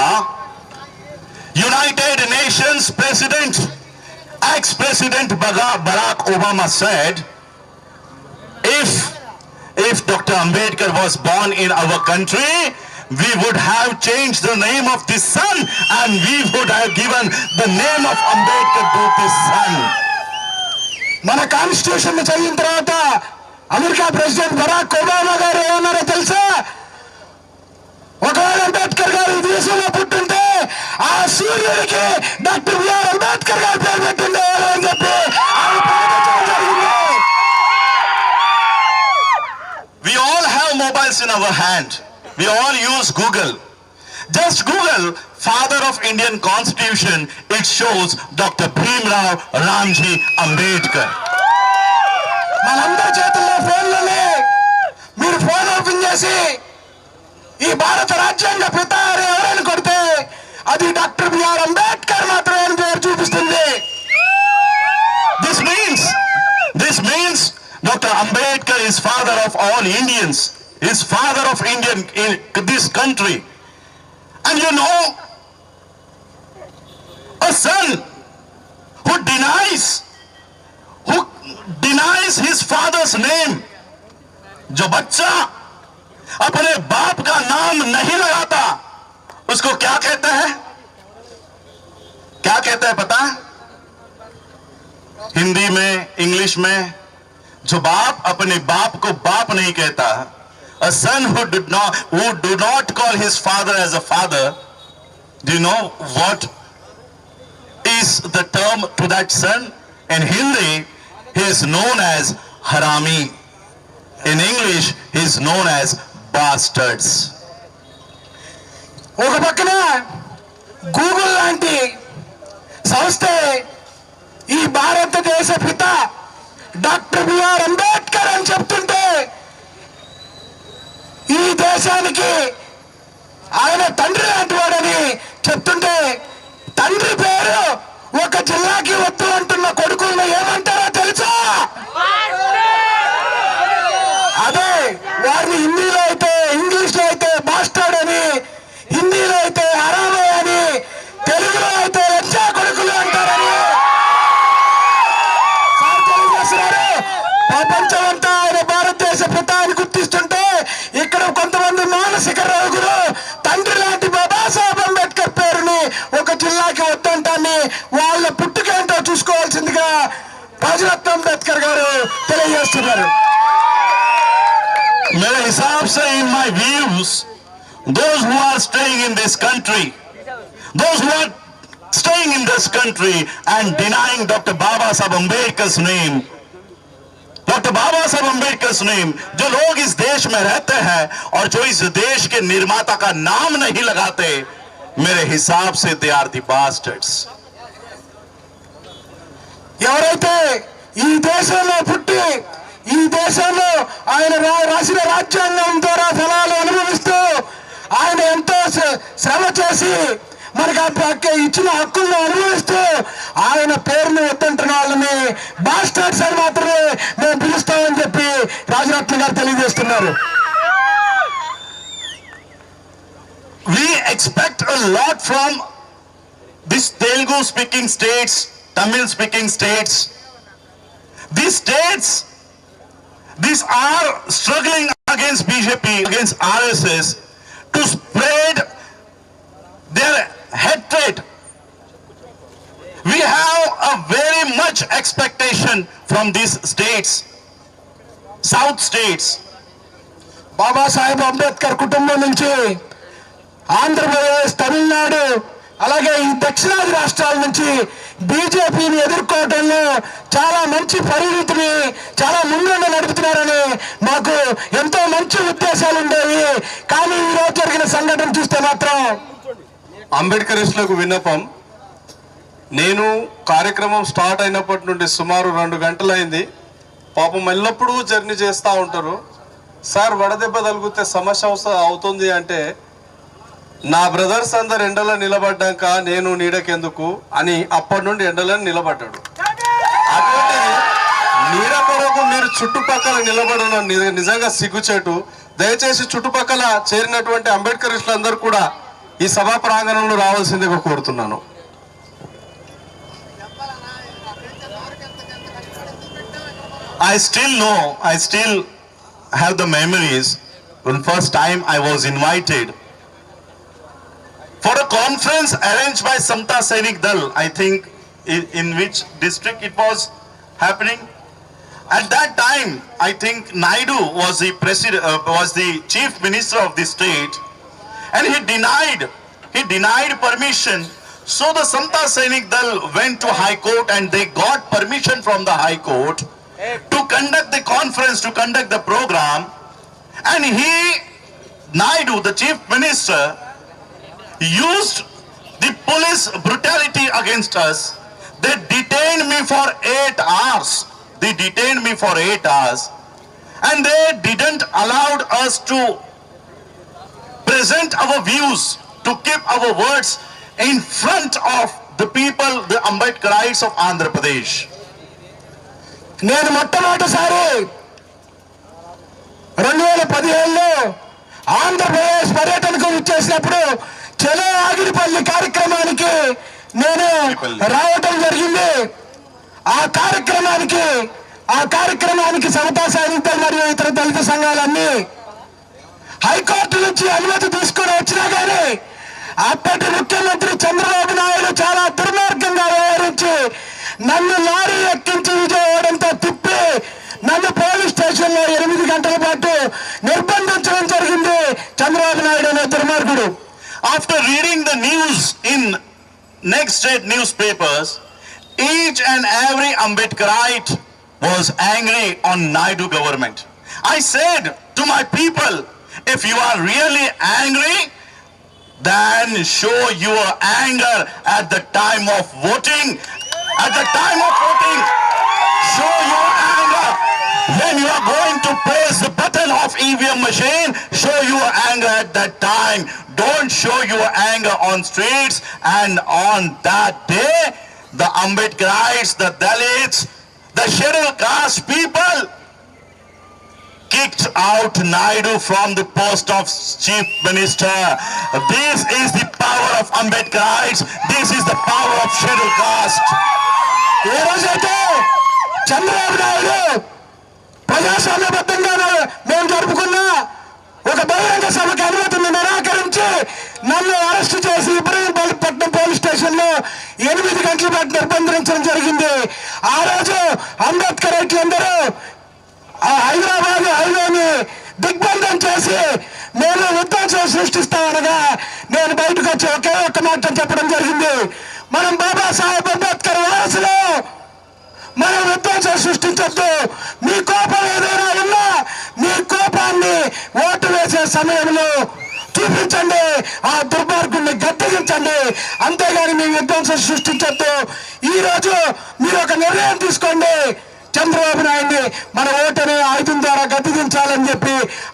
G: United Nations President, ex-President Barack Obama said, if Dr. Ambedkar was born in our country, we would have changed the name of this son and we would have given the name of Ambedkar to this son.
B: మన constitution చదివిన తర్వాత America president Barack Obama గారు ఏమన్నారో తెలుసా? ఒకవేళ అంబేద్కర్ గారు ఈ దేశంలో పుట్టుంటే ఆ సూర్యుడికి డాక్టర్ బిఆర్ అంబేద్కర్ గారు పేరు పెట్టిండేవారు అని చెప్పి ఆయన ప్రకటించడం జరిగింది.
G: We all have mobiles in our hand. We all use Google. Just Google father of Indian Constitution. It shows Dr. Bhimrao Ramji Ambedkar.
B: మనందరి చేతుల్లో ఫోన్లోనే మీరు ఫోన్ ఓపెన్ చేసి చేసి ఈ భారత రాజ్యాంగ పిత అని ఎవరైనా కొడితే అది డాక్టర్ బిఆర్ అంబేద్కర్ మాత్రమే అని పేరు చూపిస్తుంది.
G: This means Dr. Ambedkar is father of all Indians, is father of Indian in this country. And you know, a son who denies his father's name, जो बच्चा अपने बाप का नाम नहीं लगाता, उसको क्या कहते हैं? क्या कहते हैं पता है? हिंदी में, इंग्लिश में, जो बाप अपने बाप को बाप नहीं कहता, a son who do not call his father as a father, do you know what is the term to that son? In Hindi, he is known as harami. In English, he is known as bastards.
B: ఒక పక్కన Google లాంటి సంస్థే ఈ భారతదేశ పిత doctor BR Ambedkar అని చెప్తుంటే, ఈ దేశానికి ఆయన తండ్రి లాంటి వాడని చెప్తుంటే, తండ్రి పేరు ఒక జిల్లాకి వద్దు అంటున్న కొడుకులను ఏమంటారో తెలుసా? అదే వారిని హిందీలో అయితే, ఇంగ్లీష్లో అయితే బాస్టర్డ్ అని, హిందీలో అయితే హరామే అని, తెలుగులో అయితే లజ్జా కొడుకులు అంటారని సార్ తెలియజేస్తున్నారు. ప్రపంచమంతా ఆయన భారతదేశ పిత అని గుర్తిస్తుంటే, ఇక్కడ కొంతమంది మానసిక రోగులు తండ్రి లాంటి బాబాసాహెబ్ అంబేద్కర్ పేరుని ఒక జిల్లాకి వద్దంటాన్ని వాళ్ళ పుట్టుకేంటో చూసుకోవాల్సిందిగా రాజరత్న అంబేద్కర్ గారు తెలియజేస్తున్నారు.
G: मेरे हिसाब से in my views, those who are staying in this country and denying Dr. Baba Saheb Ambedkar's name, doctor Baba Saheb Ambedkar name, जो लोग इस देश में रहते हैं और जो इस देश के निर्माता का नाम नहीं लगाते, मेरे हिसाब से दे आर दी बास्टर्ड्स.
B: ఎవరైతే ఈ దేశంలో పుట్టి ఈ దేశంలో ఆయన రాసిన రాజ్యాంగం ద్వారా ఫలాలు అనుభవిస్తూ ఆయన ఎంతో శ్రమ చేసి మనకు ఇచ్చిన హక్కులను అనుభవిస్తూ ఆయన పేరుని వద్దంటున్న వాళ్ళని బాస్టర్డ్స్ అని మాత్రమే మేము పిలుస్తామని చెప్పి రాజరత్న గారు తెలియజేస్తున్నారు.
G: We expect a lot from these Telugu speaking states, Tamil speaking states. These states, these are struggling against BJP, against RSS to spread their hatred. We have a very much expectation from these states, South states.
B: Babasaheb Ambedkar కుటుంబం నుంచి ఆంధ్రప్రదేశ్, తమిళనాడు, అలాగే ఈ దక్షిణాది రాష్ట్రాల నుంచి బీజేపీని ఎదుర్కోవడంలో చాలా మంచి పరిణితిని చాలా ముందుండి నడుపుతున్నారని మాకు ఎంతో మంచి ఉద్దేశాలు ఉండేవి. కానీ ఈరోజు జరిగిన సంఘటన చూస్తే మాత్రం
E: అంబేద్కరిస్టులకు విన్నపం. నేను కార్యక్రమం స్టార్ట్ అయినప్పటి నుండి సుమారు 2 గంటలైంది. పాపం ఎల్లప్పుడూ జర్నీ చేస్తూ ఉంటారు. సార్ వడదెబ్బ తగిలితే సమస్య అవుతుంది అంటే, నా బ్రదర్స్ అందరు ఎండలో నిలబడ్డాక నేను నీడకెందుకు అని అప్పటి నుండి ఎండలో నిలబడ్డాడు. అటువంటిది నీడ కొరకు మీరు చుట్టుపక్కల నిలబడడం నిజంగా సిగ్గుచేటు. దయచేసి చుట్టుపక్కల చేరినటువంటి అంబేద్కరిస్టులందరూ కూడా ఈ సభా ప్రాంగణంలో రావాల్సిందిగా కోరుతున్నాను.
G: I still have the memories when first time I was invited for a conference arranged by Samta Sainik Dal, I think in which district it was happening. At that time, I think Naidu was the chief minister of the state, and he denied permission. So the Samta Sainik Dal went to High Court and they got permission from the High Court to conduct the conference, to conduct the program. And Naidu, the chief minister, used the police brutality against us. They detained me for 8 hours. And they didn't allow us to present our views, to keep our words in front of the people, the Ambedkarites of Andhra Pradesh.
B: నేను మొట్టమొదటిసారి 2017లో ఆంధ్రప్రదేశ్ పర్యటనకు వచ్చేసినప్పుడు చలో ఆగిరిపల్లి కార్యక్రమానికి నేను రావటం జరిగింది. ఆ కార్యక్రమానికి సమతా సాధించాలి మరియు ఇతర దళిత సంఘాలన్నీ హైకోర్టు నుంచి అనుమతి తీసుకొని వచ్చినా కానీ అప్పటి ముఖ్యమంత్రి చంద్రబాబు నాయుడు చాలా దుర్మార్గంగా వ్యవహరించి నన్ను లారీ ఎక్కించి విజయవాడంతో తిప్పి నన్ను పోలీస్ స్టేషన్ లో 8 గంటల పాటు నిర్బంధించడం జరిగింది చంద్రబాబు నాయుడు అనే దుర్మార్గుడు.
G: After reading the news in next day newspapers, each and every Ambedkarite was angry on Naidu government. I said to my people, if you are really angry, then show your anger at the time of voting. At the time of voting, show your anger. When you are going to press the button of EVM machine, show your anger at that time. Don't show your anger on streets. And on that day, the Ambedkarites, the Dalits, the scheduled caste people kicked out Naidu from the post of chief minister. This is the power of Ambedkarites. This is the power of scheduled caste.
B: ఏ రోజైతే చంద్రబాబు నాయుడు ప్రజాస్వామ్యబద్ధంగా మేము జరుపుకున్న ఒక బహిరంగ సభకు అనుమతిని నిరాకరించి నన్ను arrest చేసి ఇబ్రహీంపట్నం పోలీస్ స్టేషన్ లో 8 గంటల పాటు నిర్బంధించడం జరిగింది. ఆ రోజు అంబేద్కరైట్లందరూ హైదరాబాద్ హైవేని దిగ్బంధం చేసి నేను విధ్వంసం సృష్టిస్తామనగా నేను బయటకు వచ్చి ఒకే ఒక్క మాట చెప్పడం జరిగింది, మనం బాబాసాహెబ్ అంబేద్కర్ వారసులు, మనం విధ్వంసం సృష్టించొద్దు. మీ కోపం ఏదైనా ఉన్నా మీ కోపాన్ని ఓటు వేసే సమయంలో చూపించండి, ఆ దుర్మార్గుడిని గద్దెదించండి, అంతేగాని మీ విధ్వంసం సృష్టించొద్దు. ఈ రోజు మీరు ఒక నిర్ణయం తీసుకోండి, చంద్రబాబు నాయుడిని మన ఓటనే ఆయుధం ద్వారా గద్దెదించాలని చెప్పి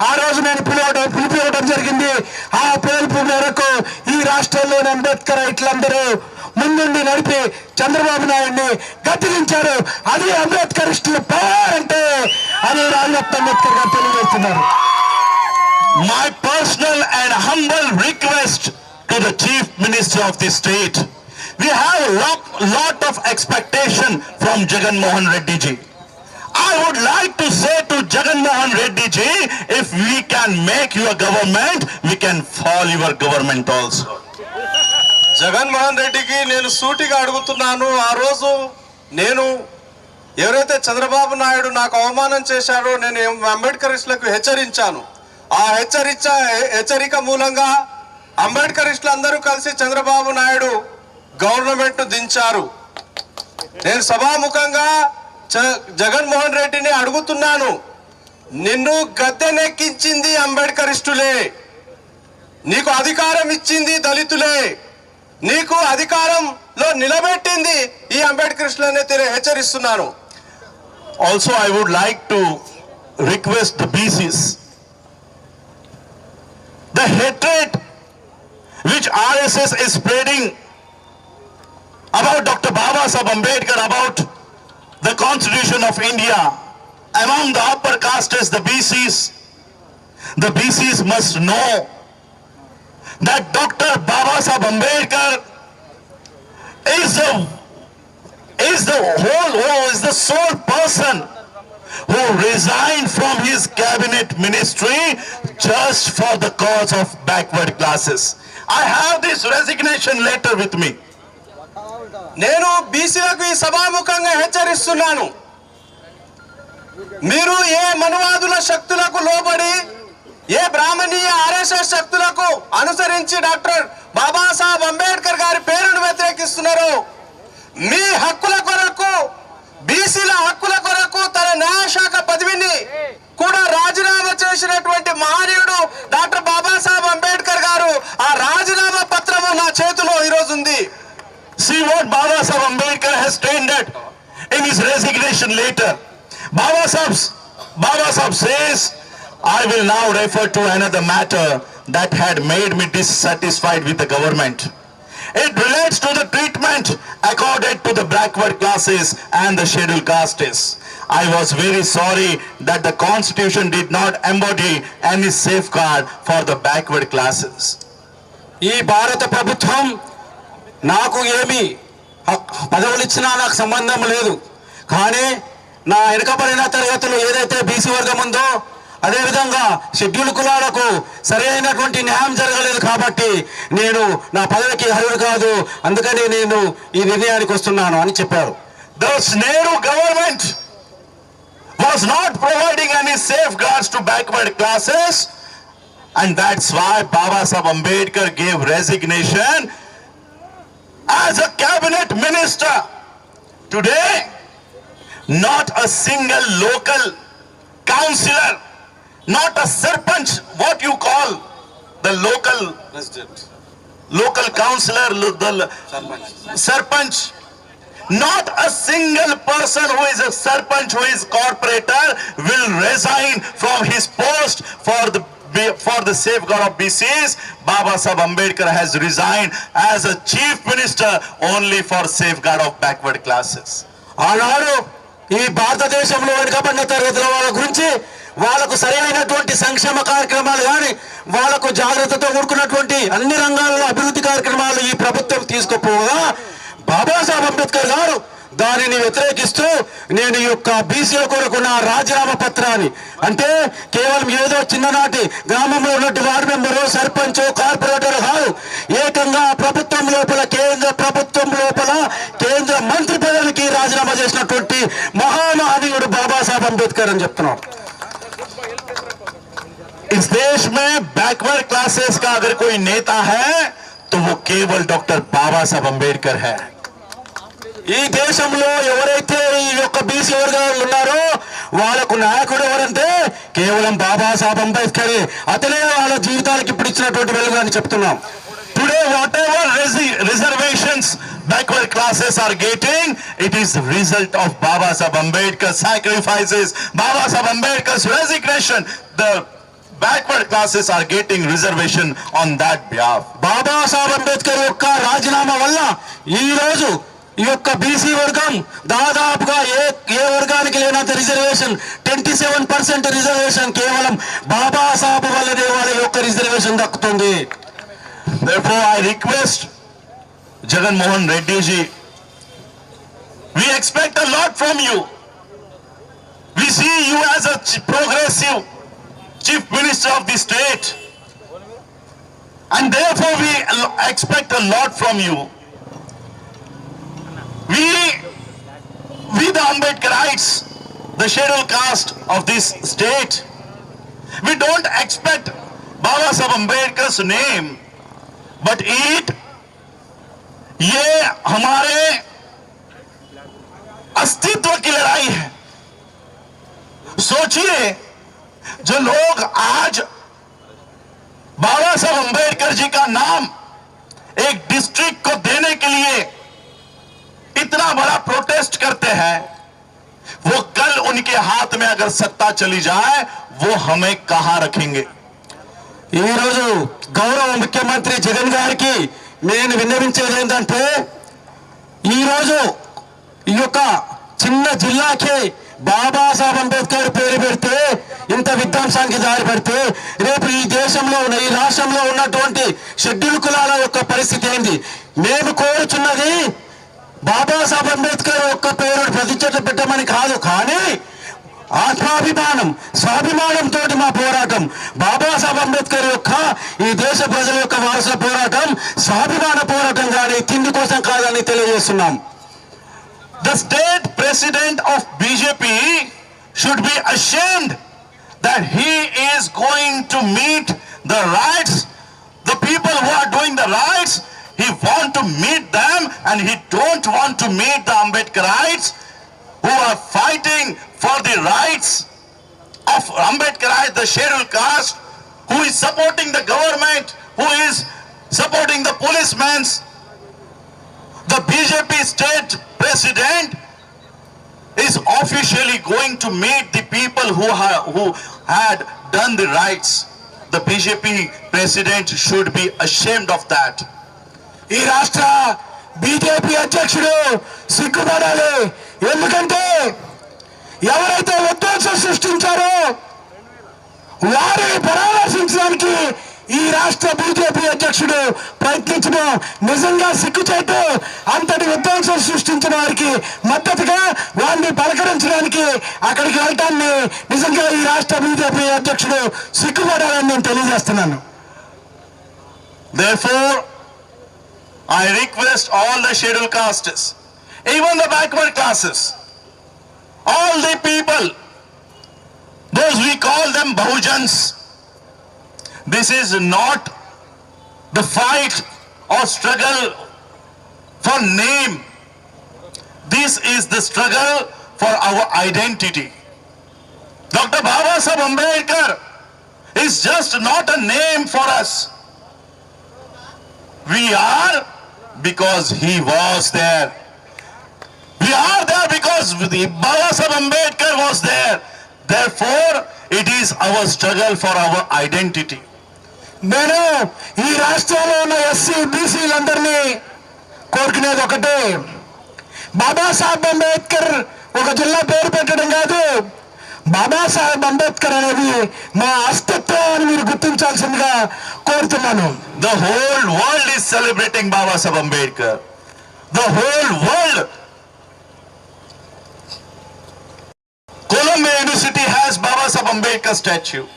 B: ఆ రోజు నేను పిలిపివ్వడం జరిగింది. ఆ పిలుపు మేరకు ఈ రాష్ట్రంలోని అంబేద్కరైట్లందరూ ముందుండి నడిపి చంద్రబాబు నాయుడిని గద్దెదించారు. అది అంబేద్కరిస్టుల పవర్ అంటే అని రాజరత్న అంబేద్కర్ గారు తెలియజేస్తున్నారు.
G: My personal and humble request to the Chief Minister of the state. We have a lot of expectation from Jagan Mohan Reddy ji. I would like to say to Jagan Mohan Reddy ji, if we can make your government, we can fall your government also.
E: Jaganmohan రెడ్డికి నేను సూటిగా అడుగుతున్నాను. ఆ రోజు నేను ఎవరైతే చంద్రబాబు నాయుడు నాకు అవమానం చేశాడో నేను అంబేద్కరిస్టులకు హెచ్చరించాను. ఆ హెచ్చరిక మూలంగా అంబేద్కరిస్టులు అందరూ కలిసి చంద్రబాబు నాయుడు గవర్నమెంట్ దించారు. నేను సభాముఖంగా జగన్మోహన్ రెడ్డిని అడుగుతున్నాను, నిన్ను గద్దెనెక్కించింది అంబేద్కరిస్టులే, నీకు అధికారం ఇచ్చింది దళితులే, నీకు అధికారంలో నిలబెట్టింది ఈ అంబేద్కరిస్టులనే హెచ్చరిస్తున్నాను.
G: Also, I would like to request the BCs. The hatred which RSS is spreading about Dr. Baba Saheb Ambedkar, about the Constitution of India, among the upper castes, the BCs must know that Dr. Baba Saheb Ambedkar is the sole person who resigned from his cabinet ministry just for the cause of backward classes. I have this resignation letter with me.
E: నేను బీసీలకు ఈ సభాముఖంగా హెచ్చరిస్తున్నాను, మీరు ఏ మనువాదుల శక్తులకు లోబడి ఏ బ్రాహ్మణీయ RSS శక్తులకు అనుసరించి డాక్టర్ బాబాసాహెబ్ అంబేద్కర్ గారి పేరును వ్యతిరేకిస్తున్నారు. మీ హక్కుల కొరకు, బీసీల హక్కుల కొరకు తన న్యాయశాఖ పదవిని కూడా రాజీనామా చేసినటువంటి మహనీయుడు డాక్టర్ బాబాసాహెబ్ అంబేద్కర్ గారు. ఆ రాజీనామా పత్రము నా చేతిలో ఈరోజు ఉంది.
G: See what Baba Saheb Ambedkar has stated in his resignation letter. Baba Saheb says, I will now refer to another matter that had made me dissatisfied with the government. It relates to the treatment accorded to the backward classes and the scheduled castes. I was very sorry that the constitution did not embody any safeguard for the backward classes.
B: ఈ భారత ప్రభుత్వం నాకు ఏమి పదవులు ఇచ్చినా నాకు సంబంధం లేదు. కానీ నా వెనుకబడిన తరగతులు ఏదైతే బీసీ వర్గం ఉందో అదేవిధంగా షెడ్యూల్ కులాలకు సరైనటువంటి న్యాయం జరగలేదు కాబట్టి నేను నా పదవికి అర్హుడు కాదు, అందుకని నేను ఈ నిర్ణయానికి వస్తున్నాను అని చెప్పారు.
G: Thus Nehru government was not providing any safeguards to backward classes, and that's why Baba Saheb Ambedkar gave resignation as a cabinet minister. Today, not a single local councillor, not a sarpanch, what you call the local councillor, the sarpanch, not a single person who is a sarpanch, who is corporator, will resign from his post for the safeguard of BCs. Baba Saheb Ambedkar has resigned as a chief minister only for safeguard of backward classes.
B: ఆనాడు ఈ భారతదేశంలో వెనుకబడిన తరగతుల వాళ్ళ గురించి వాళ్ళకు సరైనటువంటి సంక్షేమ కార్యక్రమాలు కానీ వాళ్ళకు జాగ్రత్తతో కూడుకున్నటువంటి అన్ని రంగాల్లో అభివృద్ధి కార్యక్రమాలు ఈ ప్రభుత్వం తీసుకుపోగా బాబాసాహెబ్ అంబేద్కర్ గారు దానిని వ్యతిరేకిస్తూ నేను ఈ యొక్క బీసీల కొరకు నా రాజీనామా పత్రాన్ని, అంటే కేవలం ఏదో చిన్ననాటి గ్రామంలో ఉన్నట్టు వార్డు మెంబరు, సర్పంచ్, కార్పొరేటర్ కాదు, ఏకంగా ప్రభుత్వం లోపల కేంద్ర ప్రభుత్వం లోపల కేంద్ర మంత్రి పదవికి రాజీనామా చేసినటువంటి మహామహనీయుడు బాబాసాహెబ్ అంబేద్కర్ అని చెప్తున్నాడు.
G: इस देश में बैकवर्ड क्लासेस का अगर कोई नेता है तो वो केवल डॉक्टर बाबा साहब अंबेडकर है.
B: ఈ దేశంలో ఎవరైతే ఈ యొక్క బీసీ వర్గాలు ఉన్నారో వాళ్ళకు నాయకుడు ఎవరంటే కేవలం బాబాసాహెబ్ అంబేద్కర్. అతనే వాళ్ళ జీవితానికి ఇప్పుడు ఇచ్చినటువంటి వెలుగు అని చెప్తున్నాం.
G: Today, whatever reservations backward classes are getting, it is the result of Baba Saheb Ambedkar's sacrifices, Baba Saheb Ambedkar's resignation. The backward classes are getting reservation on that behalf.
B: Babasaheb Ambedkar యొక్క రాజీనామా వల్ల ఈ రోజు ఈ యొక్క బీసీ వర్గం దాదాపుగా ఏ వర్గానికి లేనంత రిజర్వేషన్ 27% రిజర్వేషన్ కేవలం బాబాసాహెబ్ వల్లనే వాళ్ళ యొక్క రిజర్వేషన్ దక్కుతుంది.
G: Therefore, I request Jagan Mohan Reddy ji, we expect a lot from you. We see you as a progressive chief minister of the state, and therefore we expect a lot from you. We the Ambedkarites, the scheduled caste of this state, we don't expect Baba Saheb Ambedkar's name, but ये हमारे अस्तित्व की लड़ाई है. सोचिए, जो लोग आज बाबा साहब अंबेडकर जी का नाम एक डिस्ट्रिक्ट को देने के लिए इतना बड़ा प्रोटेस्ट करते हैं, वो कल उनके हाथ में अगर सत्ता चली जाए वो हमें कहां रखेंगे.
B: ఈ రోజు గౌరవ ముఖ్యమంత్రి జగన్ గారికి నేను విన్నవించేది ఏంటంటే ఈ రోజు ఈ యొక్క చిన్న జిల్లాకి బాబాసాహెబ్ అంబేద్కర్ పేరు పెడితే ఇంత విధ్వంసానికి దారి పడితే రేపు ఈ దేశంలో ఈ రాష్ట్రంలో ఉన్నటువంటి షెడ్యూల్ కులాల యొక్క పరిస్థితి ఏంది? మేము కోరుచున్నది బాబాసాహెబ్ అంబేద్కర్ యొక్క పేరు ప్రతిష్ఠ పెట్టమని కాదు, కానీ ఆత్మాభిమానం స్వాభిమానంతో మా పోరాటం బాబాసాహెబ్ అంబేద్కర్ యొక్క ఈ దేశ ప్రజల యొక్క వారసుల పోరాటం స్వాభిమాన పోరాటం కానీ తిండి కోసం కాదని తెలియజేస్తున్నాం.
G: The state president of BJP should be ashamed that he is going to meet the rights, the people who are doing the rights, he want to meet them, and he don't want to meet the Ambedkarites who are fighting for the rights of Ambedkarites, the scheduled caste, who is supporting the government, who is supporting the policemen. The BJP state president is officially going to meet the people who had done the riots. The BJP president should be ashamed of that.
B: ఈ రాష్ట్ర BJP అధ్యక్షుడు సిగ్గుపడాలి. ఎందుకంటే ఎవరైతే విధ్వంసం సృష్టించారో వారిని పరామర్శించడానికి ఈ రాష్ట్ర బీజేపీ అధ్యక్షుడు ప్రయత్నించడం నిజంగా సిగ్గుచేటు. అంతటి విధ్వంసం సృష్టించిన వారికి మద్దతుగా వారిని పలకరించడానికి అక్కడికి వెళ్ళటాన్ని నిజంగా ఈ రాష్ట్ర బీజేపీ అధ్యక్షుడు సిగ్గుపడాలని నేను తెలియజేస్తున్నాను.
G: Therefore, I request all the scheduled castes, even the backward classes, all the people, those we call them Bahujans, this is not the fight or struggle for name. This is the struggle for our identity. Dr. Baba Saheb Ambedkar is just not a name for us. We are because he was there. We are there because the Baba Saheb Ambedkar was there. Therefore, it is our struggle for our identity.
B: నేను ఈ రాష్ట్రంలో ఉన్న SC బీసీలందరినీ కోరుకునేది ఒకటే, బాబాసాహెబ్ అంబేద్కర్ ఒక జిల్లా పేరు పెట్టడం కాదు, బాబాసాహెబ్ అంబేద్కర్ అనేది మా అస్తిత్వాన్ని మీరు గుర్తించాల్సిందిగా కోరుతున్నాను.
G: The whole world is celebrating Baba Saheb Ambedkar. The whole world. Columbia University has Baba Saheb Ambedkar statue.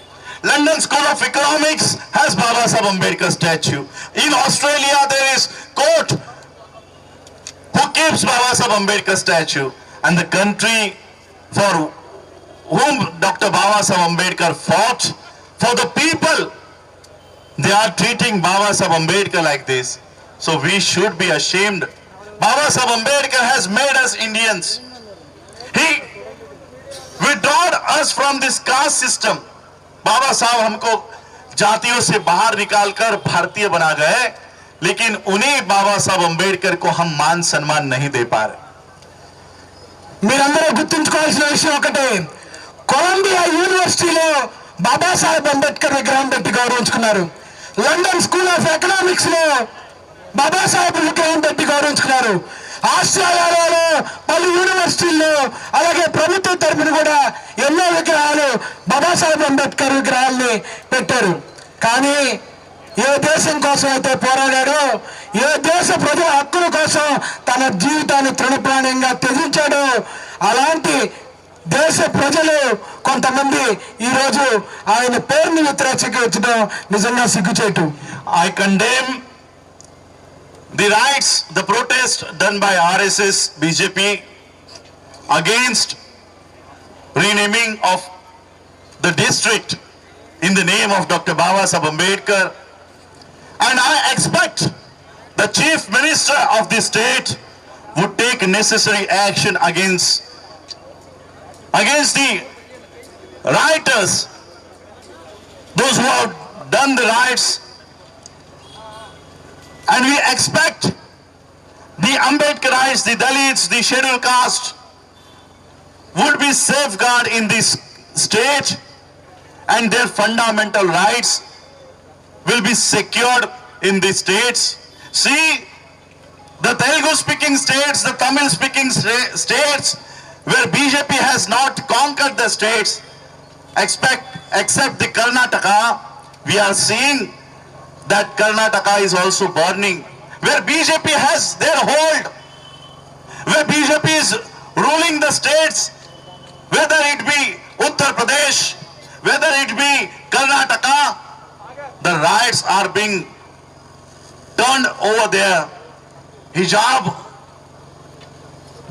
G: London School of Economics has Baba Saheb Ambedkar statue. In Australia there is court who keeps Baba Saheb Ambedkar statue. And the country for whom Dr. Baba Saheb Ambedkar fought, for the people, they are treating Baba Saheb Ambedkar like this. So we should be ashamed. Baba Saheb Ambedkar has made us Indians. He withdrawed us from this caste system. बाबा साहब हमको जातियों से बाहर निकालकर भारतीय बना गए, लेकिन उन्हीं बाबा साहब अंबेडकर को हम मान सम्मान नहीं दे पा रहे.
B: మీరందరూ గుర్తుంచుకోవాల్సిన విషయం ఒకటే, కొలంబియా యూనివర్సిటీలో బాబాసాహెబ్ అంబేద్కర్ విగ్రహం పెట్టి గౌరవించుకున్నారు. లండన్ స్కూల్ ఆఫ్ ఎకనామిక్స్ లో బాబాసాహెబ్ విగ్రహం పెట్టి గౌరవించుకున్నారు. ఆస్ట్రేలియాలో పలు యూనివర్సిటీల్లో అలాగే ప్రభుత్వ తరపున కూడా ఎన్నో విగ్రహాలు బాబాసాహెబ్ అంబేద్కర్ విగ్రహాల్ని పెట్టారు. కానీ ఏ దేశం కోసం అయితే పోరాడాడో, ఏ దేశ ప్రజల హక్కుల కోసం తన జీవితాన్ని తృణప్రాణంగా త్యజించాడో అలాంటి దేశ ప్రజలు కొంతమంది ఈరోజు ఆయన పేరుని వ్యతిరేకించడం నిజంగా సిగ్గుచేటు.
G: I condemn the riots, the protest done by RSS, BJP against renaming of the district in the name of Dr. Baba Saheb Ambedkar. And I expect the Chief Minister of the state would take necessary action against the rioters, those who have done the riots. And we expect the Ambedkarites, the Dalits, the scheduled caste would be safeguarded in this state, and their fundamental rights will be secured in the states. See, the Telugu speaking states, the Tamil speaking states where BJP has not conquered the states, except the Karnataka, we are seeing that Karnataka is also burning, where BJP has their hold, where BJP is ruling the states, whether it be Uttar Pradesh, whether it be Karnataka, the riots are being turned over there. Hijab,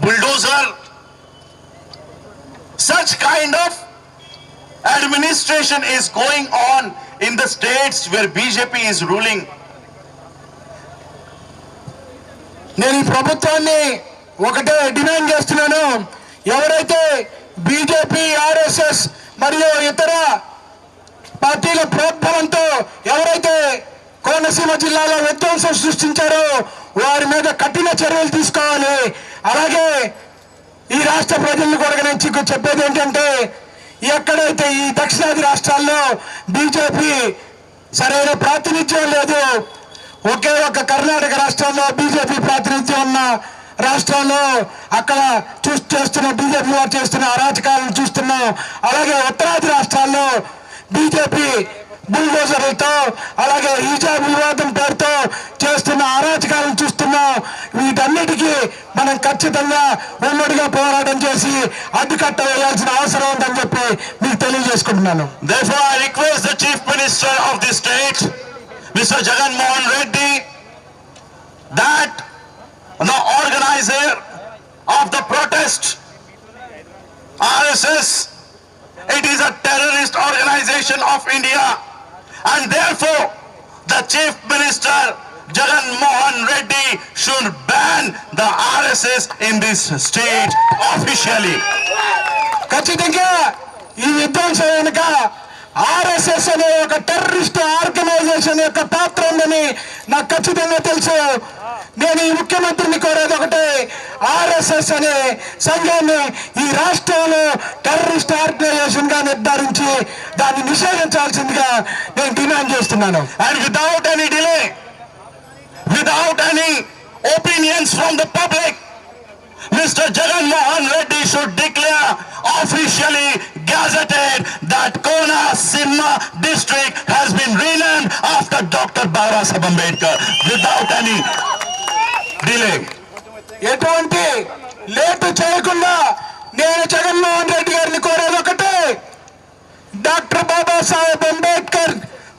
G: bulldozer, such kind of administration is going on in the states where BJP is ruling.
B: నేను ఈ ప్రభుత్వాన్ని ఒకటే demand చేస్తున్నాను, ఎవరైతే BJP, RSS మరియు ఇతర పార్టీల ప్రోద్బలంతో ఎవరైతే కోనసీమ జిల్లాలో విధ్వంసం సృష్టించారో వారి మీద కఠిన చర్యలు తీసుకోవాలి. అలాగే ఈ రాష్ట్ర ప్రజలను కూడా నేను చెప్పేది ఏంటంటే, ఎక్కడైతే ఈ దక్షిణాది రాష్ట్రాల్లో బీజేపీ సరైన ప్రాతినిధ్యం లేదు, ఒకే ఒక కర్ణాటక రాష్ట్రంలో బీజేపీ ప్రాతినిధ్యం ఉన్న రాష్ట్రాల్లో అక్కడ చేస్తున్న బీజేపీ వారు చేస్తున్న అరాచకాలను చూస్తున్నాం. అలాగే ఉత్తరాది రాష్ట్రాల్లో బీజేపీ బుల్డోజర్లతో అలాగే హిజాబ్ వివాదం పేరుతో చేస్తున్న అరాచకాలను చూస్తున్నాం. వీటన్నిటికీ మనం ఖచ్చితంగా ఉమ్మడిగా పోరాటం చేసి అడ్డుకట్ట వేయాల్సిన అవసరం ఉందని చెప్పి మీకు తెలియజేసుకుంటున్నాను.
G: Therefore, I request the Chief Minister of the state, Mr. Jagan Mohan Reddy, that the organizer of the protest, RSS, it is a terrorist organization of India, and therefore the Chief Minister Jagan Mohan Reddy should ban the RSS in this state officially.
B: ఖచ్చితంగా ఈ విధ్వంసం వెనుక RSS అనే ఒక terrorist organisation యొక్క పాత్ర ఉందని నాకు ఖచ్చితంగా తెలుసు. నేను ఈ ముఖ్యమంత్రిని కోరేది ఒకటే, ఆర్ఎస్ఎస్ అనే సంఘాన్ని ఈ రాష్ట్రంలో టెర్రరిస్ట్ ఆర్గనైజేషన్ గా నిర్ధారించి దాన్ని నిషేధించాల్సిందిగా నేను డిమాండ్ చేస్తున్నాను.
G: And without any delay, without any opinions from the public, Mr. Jagan Mohan Reddy should declare officially gazetted that Konaseema district has been renamed after Dr. Babasaheb Ambedkar without any delay.
B: ఎటువంటి late చేయకుండా నేను జగన్మోహన్ రెడ్డి గారిని కోరేది ఒకటే, doctor Babasaheb Ambedkar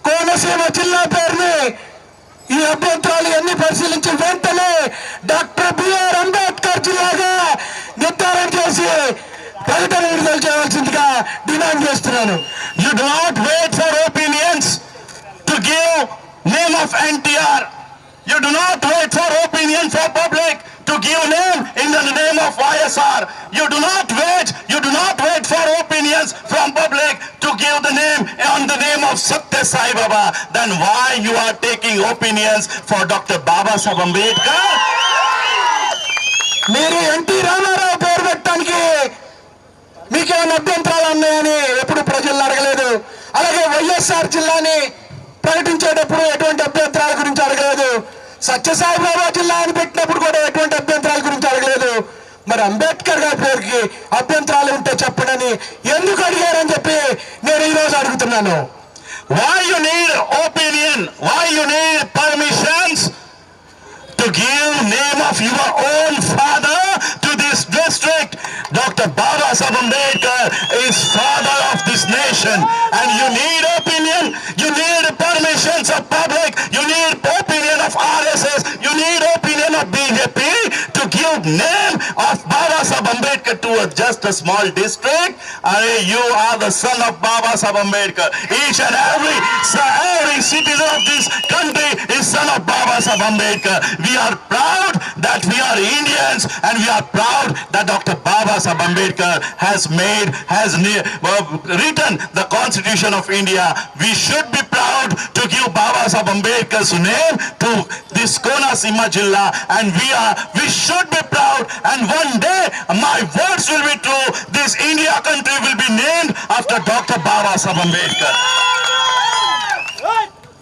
B: Konaseema జిల్లా పేరుని ఈ అభ్యంతరాలు అన్ని పరిశీలించి వెంటనే డాక్టర్ బిఆర్ అంబేద్కర్ జిల్లాగా నిర్ధారణ చేసి ప్రకటన విడుదల చేయవలసిందిగా డిమాండ్ చేస్తున్నాను.
G: You do not wait for opinions to give name of NTR. You do not wait for opinion for public to give name in the name of YSR. You do not wait for opinions from public to give the name on the name of Satya Sai Baba. Then why you are taking opinions for Dr. Babasaheb Ambedkar?
B: మీరు NT Ramarao పేరు పెట్టడానికి మీకేమైనా అభ్యంతరాలు ఉన్నాయని ఎప్పుడు ప్రజలను అడగలేదు. అలాగే వైఎస్ఆర్ జిల్లాని ప్రకటించేటప్పుడు ఎటువంటి అభ్యంతరాల గురించి అడగలేదు. సత్యసాయి బాబా జిల్లా అని పెట్టినప్పుడు కూడా ఎటువంటి అభ్యంతరాల గురించి అడగలేదు. మరి అంబేద్కర్ గారి పేరుకి అభ్యంతరాలు ఉంటే చెప్పడని ఎందుకు అడిగారని చెప్పి నేను ఈరోజు అడుగుతున్నాను.
G: Why you need opinion? Why you need permissions to give name of your own father to this district? Dr. Babasaheb Ambedkar is father of this nation, and you need opinion, you need permissions of public, you need opinion of RSS, you need opinion of BJP to give name of Babasaheb Ambedkar to just a small district. You are the son of Babasaheb Ambedkar. Each and every citizen of this country is son of Babasaheb Ambedkar. We are proud that we are Indians, and we are proud that Dr. Babasaheb Ambedkar has written the Constitution of India. We should be proud to give Babasaheb Ambedkar's name to this Konaseema Jilla, and we should be proud, and one day my words will be true. This India country will be named after Dr. Babasaheb Ambedkar.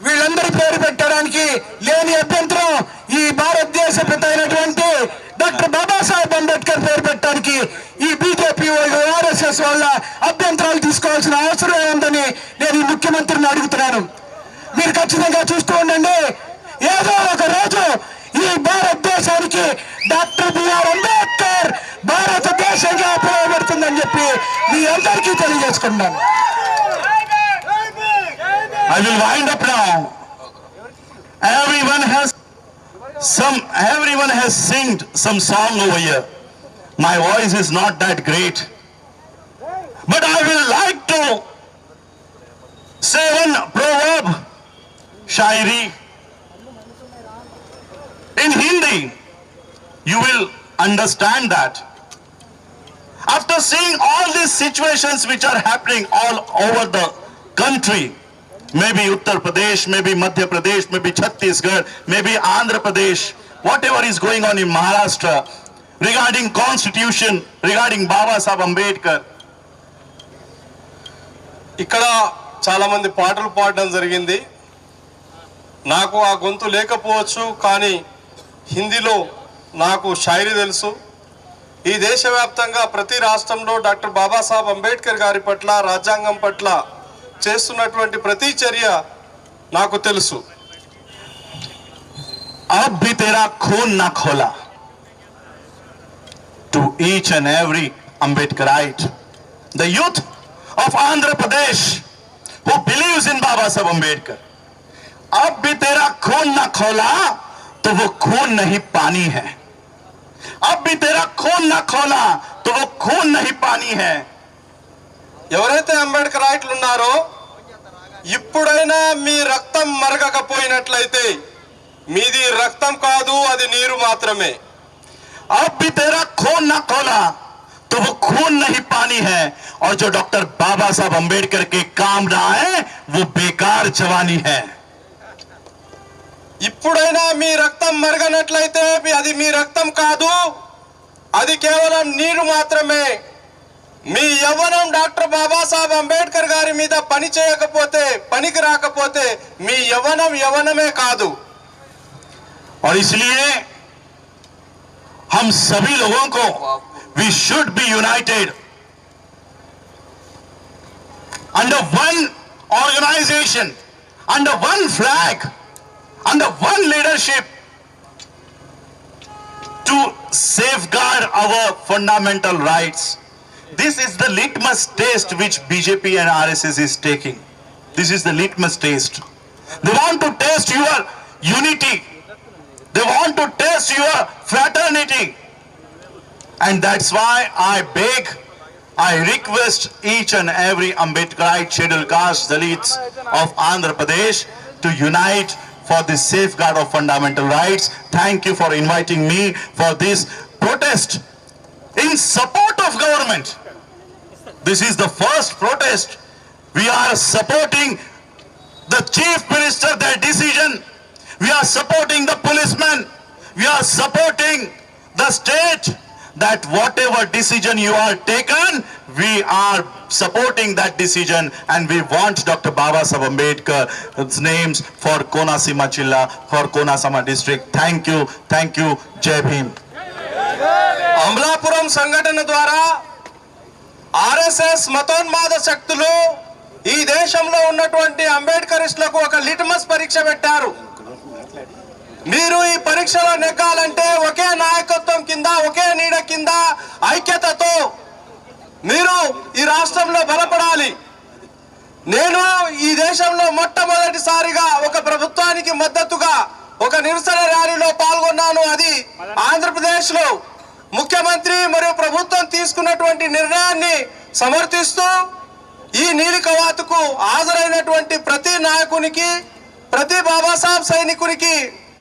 B: వీళ్ళందరి పేరు పెట్టడానికి లేని అభ్యంతరం ఈ భారతదేశ పిత అయినటువంటి doctor Babasaheb Ambedkar పేరు పెట్టడానికి ఈ బీజేపీ వాళ్ళు ఆర్ఎస్ఎస్ వాళ్ళ అభ్యంతరాలు తీసుకోవాల్సిన అవసరం ఉందని నేను ఈ ముఖ్యమంత్రిని అడుగుతున్నాను. మీరు ఖచ్చితంగా చూస్తూ ఉండండి, ఏదో ఒక రోజు ఈ భారతదేశానికి డాక్టర్ బిఆర్ అంబేద్కర్ భారతదేశంగా ఉపయోగపడుతుందని చెప్పి మీ అందరికీ తెలియజేసుకుంటున్నాను.
G: I will wind up now. Everyone has singed some song over here. My voice is not that great, but I will like to say one proverb, shairi. In Hindi, you will understand that. After seeing all these situations which are happening all over the country, maybe Uttar Pradesh, maybe Madhya Pradesh, maybe Chhattisgarh, maybe Andhra Pradesh, whatever is going on in Maharashtra regarding constitution, regarding Babasaheb Ambedkar,
E: ఇక్కడ చాలామంది పాటలు పాడడం జరిగింది. నాకు ఆ గొంతు లేకపోవచ్చు, కానీ హిందీలో నాకు షాయరీ తెలుసు. ఈ దేశవ్యాప్తంగా ప్రతి రాష్ట్రంలో డాక్టర్ బాబాసాహెబ్ అంబేద్కర్ గారి పట్ల, రాజ్యాంగం పట్ల చేస్తున్నటువంటి ప్రతి చర్య నాకు తెలుసు.
G: अब भी तेरा खून न खोला to each and every Ambedkarite, the youth of Andhra Pradesh who believes in Baba Saheb Ambedkar. अब भी तेरा खून न खोला तो वो खून नहीं पानी है. अब भी तेरा खून न खोला तो वो खून नहीं पानी है.
E: ఎవరైతే అంబేద్కరైట్లు ఉన్నారో, ఇప్పుడైనా మీ రక్తం మరగకపోయినట్లయితే మీది రక్తం కాదు, అది నీరు మాత్రమే.
G: अब भी तेरा खून न खोला तो वो खून नहीं पानी है, और जो डॉक्टर बाबा साहब अंबेडकर के काम रहा है वो बेकार जवानी है.
E: ఇప్పుడైనా మీ రక్తం మరగనట్లయితే అది మీ రక్తం కాదు, అది కేవలం నీరు మాత్రమే. మీ యవ్వనం డాక్టర్ బాబాసాహెబ్ అంబేద్కర్ గారి మీద పని చేయకపోతే, పనికి రాకపోతే మీ యవ్వనం యవ్వనమే కాదు.
G: और इसलिए हम सभी लोगों को we should be united under one organisation, under one flag, under one leadership to safeguard our fundamental rights. This is the litmus test which BJP and RSS is taking. This is the litmus test. They want to test your unity. They want to test your fraternity. And that's why I beg, I request each and every Ambedkarite, scheduled caste, Dalits of Andhra Pradesh to unite for the safeguard of fundamental rights. Thank you for inviting me for this protest in support of government. This is the first protest. We are supporting the Chief Minister, their decision. We are supporting the policemen. We are supporting the state, that whatever decision you are taken, we are supporting that decision, and we want Dr. Baba Saheb Ambedkar's names for Konasima Jilla, for Konasama district. Thank you. Thank you. Jai Bhim.
E: Amalapuram సంఘటన ద్వారా RSS మతోన్మాద శక్తులు ఈ దేశంలో ఉన్నటువంటి అంబేద్కరిస్టులకు ఒక litmus పరీక్ష పెట్టారు. మీరు ఈ పరీక్షలో నెగ్గాలంటే ఒకే నాయకత్వం కింద, ఒకే నీడ కింద ఐక్యతతో మీరు ఈ రాష్ట్రంలో బలపడాలి. నేను ఈ దేశంలో మొట్టమొదటిసారిగా ఒక ప్రభుత్వానికి మద్దతుగా ఒక నిరసన ర్యాలీలో పాల్గొన్నాను. అది ఆంధ్రప్రదేశ్లో ముఖ్యమంత్రి మరియు ప్రభుత్వం తీసుకున్నటువంటి నిర్ణయాన్ని సమర్థిస్తూ ఈ నీలి కవాతుకు హాజరైనటువంటి ప్రతి నాయకునికి, ప్రతి బాబాసాహెబ్ సైనికునికి